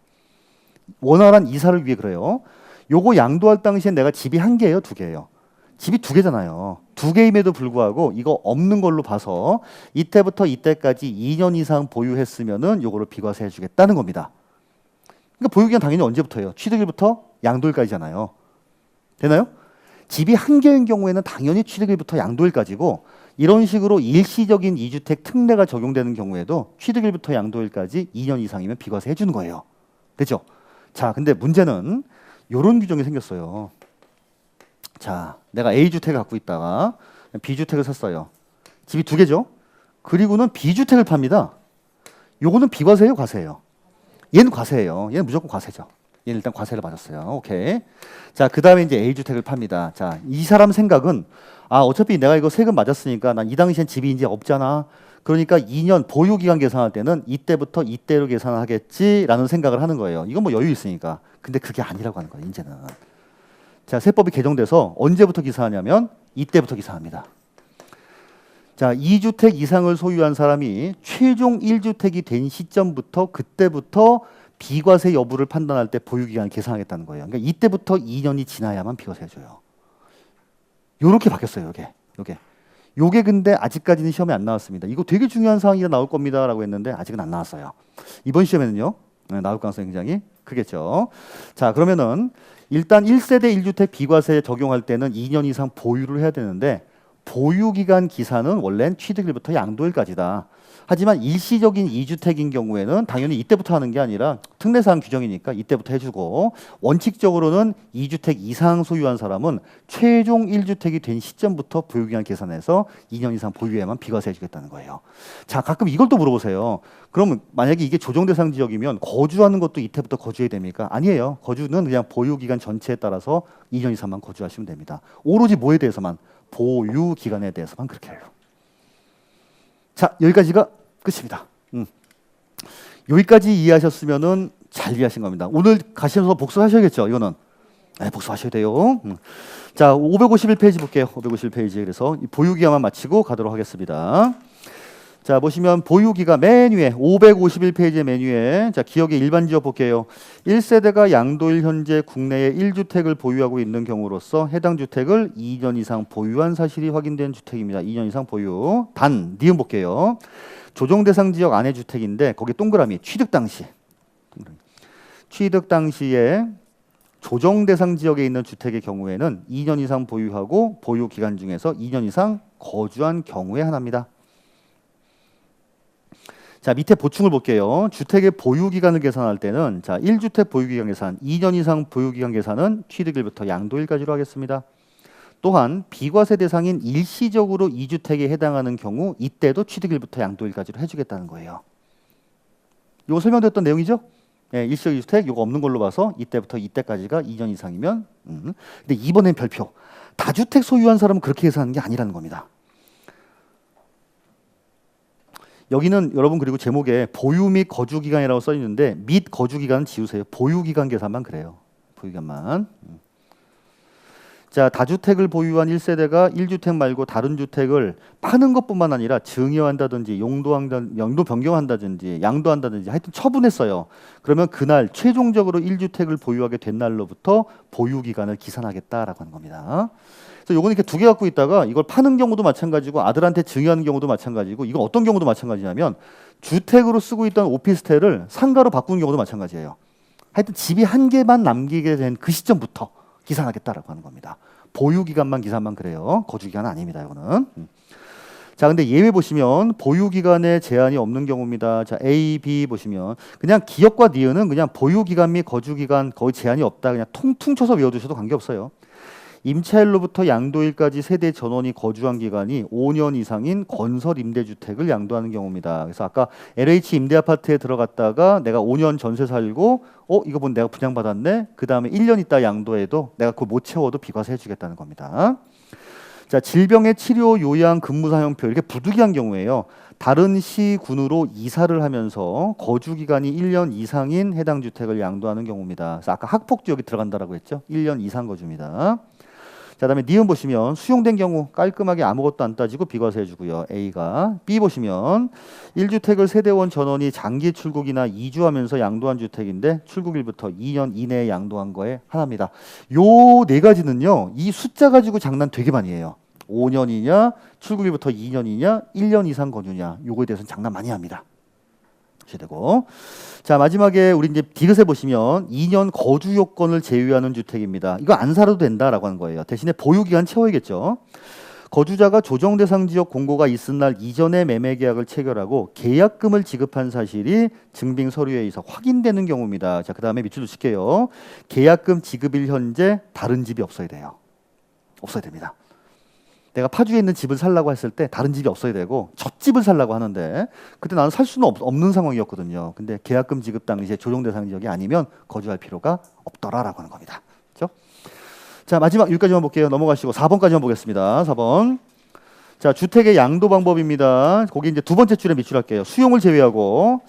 원활한 이사를 위해 그래요. 요거 양도할 당시엔 내가 집이 한 개예요, 두 개예요? 집이 두 개잖아요. 두 개임에도 불구하고 이거 없는 걸로 봐서 이때부터 이때까지 2년 이상 보유했으면은 요거를 비과세 해주겠다는 겁니다. 그러니까 보유기간 당연히 언제부터예요? 취득일부터 양도일까지잖아요. 되나요? 집이 한 개인 경우에는 당연히 취득일부터 양도일까지고, 이런 식으로 일시적인 2주택 특례가 적용되는 경우에도 취득일부터 양도일까지 2년 이상이면 비과세 해주는 거예요. 됐죠? 자, 근데 문제는 이런 규정이 생겼어요. 자, 내가 A주택을 갖고 있다가 B주택을 샀어요. 집이 두 개죠? 그리고는 B주택을 팝니다. 요거는 비과세예요, 과세예요? 얘는 과세예요. 얘는 무조건 과세죠. 얘는 일단 과세를 받았어요. 오케이. 자, 그 다음에 이제 A주택을 팝니다. 자, 이 사람 생각은 아, 어차피 내가 이거 세금 맞았으니까 난 이 당시엔 집이 이제 없잖아. 그러니까 2년 보유기간 계산할 때는 이때부터 이때로 계산하겠지라는 생각을 하는 거예요. 이건 뭐 여유 있으니까. 근데 그게 아니라고 하는 거예요, 이제는. 자, 세법이 개정돼서 언제부터 기사하냐면 이때부터 기사합니다. 자, 2주택 이상을 소유한 사람이 최종 1주택이 된 시점부터 그때부터 비과세 여부를 판단할 때 보유기간을 계산하겠다는 거예요. 그러니까 이때부터 2년이 지나야만 비과세 해줘요. 요렇게 바뀌었어요, 요게 근데 아직까지는 시험에 안 나왔습니다. 이거 되게 중요한 사항이 나올 겁니다라고 했는데 아직은 안 나왔어요. 이번 시험에는요, 나올 가능성이 굉장히 크겠죠. 자, 그러면은 일단 1세대 1주택 비과세 적용할 때는 2년 이상 보유를 해야 되는데, 보유기간 기산은 원래는 취득일부터 양도일까지다. 하지만 일시적인 2주택인 경우에는 당연히 이때부터 하는 게 아니라 특례사항 규정이니까 이때부터 해주고, 원칙적으로는 2주택 이상 소유한 사람은 최종 1주택이 된 시점부터 보유기간 계산해서 2년 이상 보유해야만 비과세 해주겠다는 거예요. 자, 가끔 이걸 또 물어보세요. 그러면 만약에 이게 조정대상 지역이면 거주하는 것도 이때부터 거주해야 됩니까? 아니에요. 거주는 그냥 보유기간 전체에 따라서 2년 이상만 거주하시면 됩니다. 오로지 뭐에 대해서만? 보유기간에 대해서만 그렇게 해요. 자, 여기까지가 끝입니다. 여기까지 이해하셨으면은 잘 이해하신 겁니다. 오늘 가시면서 복습하셔야겠죠, 이거는. 네, 복습하셔야 돼요. 자, 551페이지 볼게요. 551페이지. 그래서 이 보유기간만 마치고 가도록 하겠습니다. 자, 보시면 보유기간 맨 위에 551페이지 맨 위에, 자, 기억의 일반 지역 볼게요. 1세대가 양도일 현재 국내에 1주택을 보유하고 있는 경우로서 해당 주택을 2년 이상 보유한 사실이 확인된 주택입니다. 2년 이상 보유. 단, 니은 볼게요. 조정 대상 지역 안의 주택인데 거기 동그라미 취득 당시. 취득 당시에 조정 대상 지역에 있는 주택의 경우에는 2년 이상 보유하고 보유 기간 중에서 2년 이상 거주한 경우에 하나입니다. 자, 밑에 보충을 볼게요. 주택의 보유기간을 계산할 때는, 자, 1주택 보유기간 계산, 2년 이상 보유기간 계산은 취득일부터 양도일까지로 하겠습니다. 또한 비과세 대상인 일시적으로 2주택에 해당하는 경우 이때도 취득일부터 양도일까지로 해주겠다는 거예요. 이거 설명드렸던 내용이죠? 네, 일시적 2주택 이거 없는 걸로 봐서 이때부터 이때까지가 2년 이상이면 근데 이번엔 별표. 다주택 소유한 사람은 그렇게 계산하는 게 아니라는 겁니다. 여기는 여러분 그리고 제목에 보유 및 거주 기간이라고 써 있는데 및 거주 기간은 지우세요. 보유 기간 계산만 그래요. 보유 기간만. 자, 다주택을 보유한 1세대가 1주택 말고 다른 주택을 파는 것뿐만 아니라 증여한다든지 용도 변경한다든지 양도한다든지 하여튼 처분했어요. 그러면 그날 최종적으로 1주택을 보유하게 된 날로부터 보유 기간을 기산하겠다라고 하는 겁니다. 그래서 요거는 이렇게 두 개 갖고 있다가 이걸 파는 경우도 마찬가지고 아들한테 증여하는 경우도 마찬가지고 이건 어떤 경우도 마찬가지냐면 주택으로 쓰고 있던 오피스텔을 상가로 바꾸는 경우도 마찬가지예요. 하여튼 집이 한 개만 남기게 된 그 시점부터 기산하겠다라고 하는 겁니다. 보유 기간만 기산만 그래요. 거주 기간은 아닙니다. 이거는. 자, 근데 예외 보시면 보유 기간에 제한이 없는 경우입니다. 자, A, B 보시면 그냥 기역과 니은은 그냥 보유 기간 및 거주 기간 거의 제한이 없다. 그냥 통퉁 쳐서 외워두셔도 관계없어요. 임차일로부터 양도일까지 세대 전원이 거주한 기간이 5년 이상인 건설 임대주택을 양도하는 경우입니다. 그래서 아까 LH 임대아파트에 들어갔다가 내가 5년 전세 살고 이거 본 내가 분양받았네. 그 다음에 1년 있다 양도해도 내가 그거 못 채워도 비과세 해주겠다는 겁니다. 자, 질병의 치료, 요양, 근무 사용표 이렇게 부득이한 경우에요. 다른 시군으로 이사를 하면서 거주 기간이 1년 이상인 해당 주택을 양도하는 경우입니다. 그래서 아까 학폭 지역이 들어간다라고 했죠. 1년 이상 거주입니다. 자, 그다음에 니은 보시면 수용된 경우 깔끔하게 아무것도 안 따지고 비과세 해주고요. A가. B 보시면 1주택을 세대원 전원이 장기 출국이나 이주하면서 양도한 주택인데 출국일부터 2년 이내에 양도한 거에 하나입니다. 요 네 가지는요. 이 숫자 가지고 장난 되게 많이 해요. 5년이냐 출국일부터 2년이냐 1년 이상 거주냐 요거에 대해서는 장난 많이 합니다. 되고. 자, 마지막에 우리 이제 디귿에 보시면 2년 거주 요건을 제외하는 주택입니다. 이거 안 살아도 된다라고 하는 거예요. 대신에 보유 기간 채워야겠죠. 거주자가 조정 대상 지역 공고가 있은 날 이전에 매매 계약을 체결하고 계약금을 지급한 사실이 증빙 서류에 의해서 확인되는 경우입니다. 자, 그다음에 밑줄 칠게요. 계약금 지급일 현재 다른 집이 없어야 돼요. 없어야 됩니다. 내가 파주에 있는 집을 살라고 했을 때 다른 집이 없어야 되고 첫 집을 살라고 하는데 그때 나는 살 수는 없는 상황이었거든요. 근데 계약금 지급 당시에 조정 대상 지역이 아니면 거주할 필요가 없더라라고 하는 겁니다. 그렇죠? 자, 마지막 여기까지만 볼게요. 넘어가시고 4번까지만 보겠습니다. 4번. 자, 주택의 양도 방법입니다. 거기 이제 두 번째 줄에 밑줄할게요. 수용을 제외하고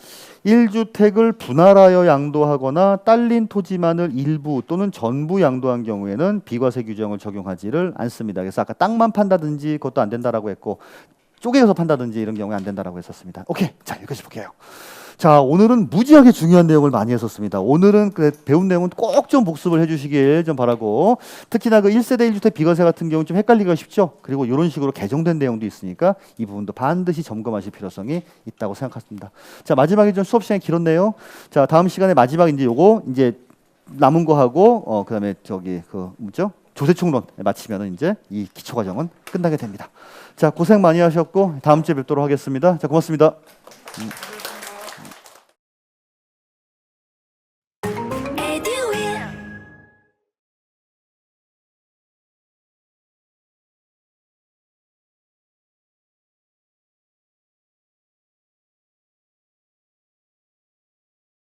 1주택을 분할하여 양도하거나 딸린 토지만을 일부 또는 전부 양도한 경우에는 비과세 규정을 적용하지를 않습니다. 그래서 아까 땅만 판다든지 그것도 안 된다라고 했고 쪼개서 판다든지 이런 경우에 안 된다라고 했었습니다. 오케이, 자, 여기까지 볼게요. 자, 오늘은 무지하게 중요한 내용을 많이 했었습니다. 오늘은 배운 내용은 꼭 좀 복습을 해주시길 좀 바라고, 특히나 그 1세대 1주택 비과세 같은 경우는 좀 헷갈리기가 쉽죠. 그리고 이런 식으로 개정된 내용도 있으니까 이 부분도 반드시 점검하실 필요성이 있다고 생각합니다. 자, 마지막에 좀 수업 시간이 길었네요. 자, 다음 시간에 마지막 이제 요거 이제 남은 거 하고 그다음에 저기 그 뭐죠? 조세총론 마치면은 이제 이 기초 과정은 끝나게 됩니다. 자, 고생 많이 하셨고 다음 주에 뵙도록 하겠습니다. 자, 고맙습니다.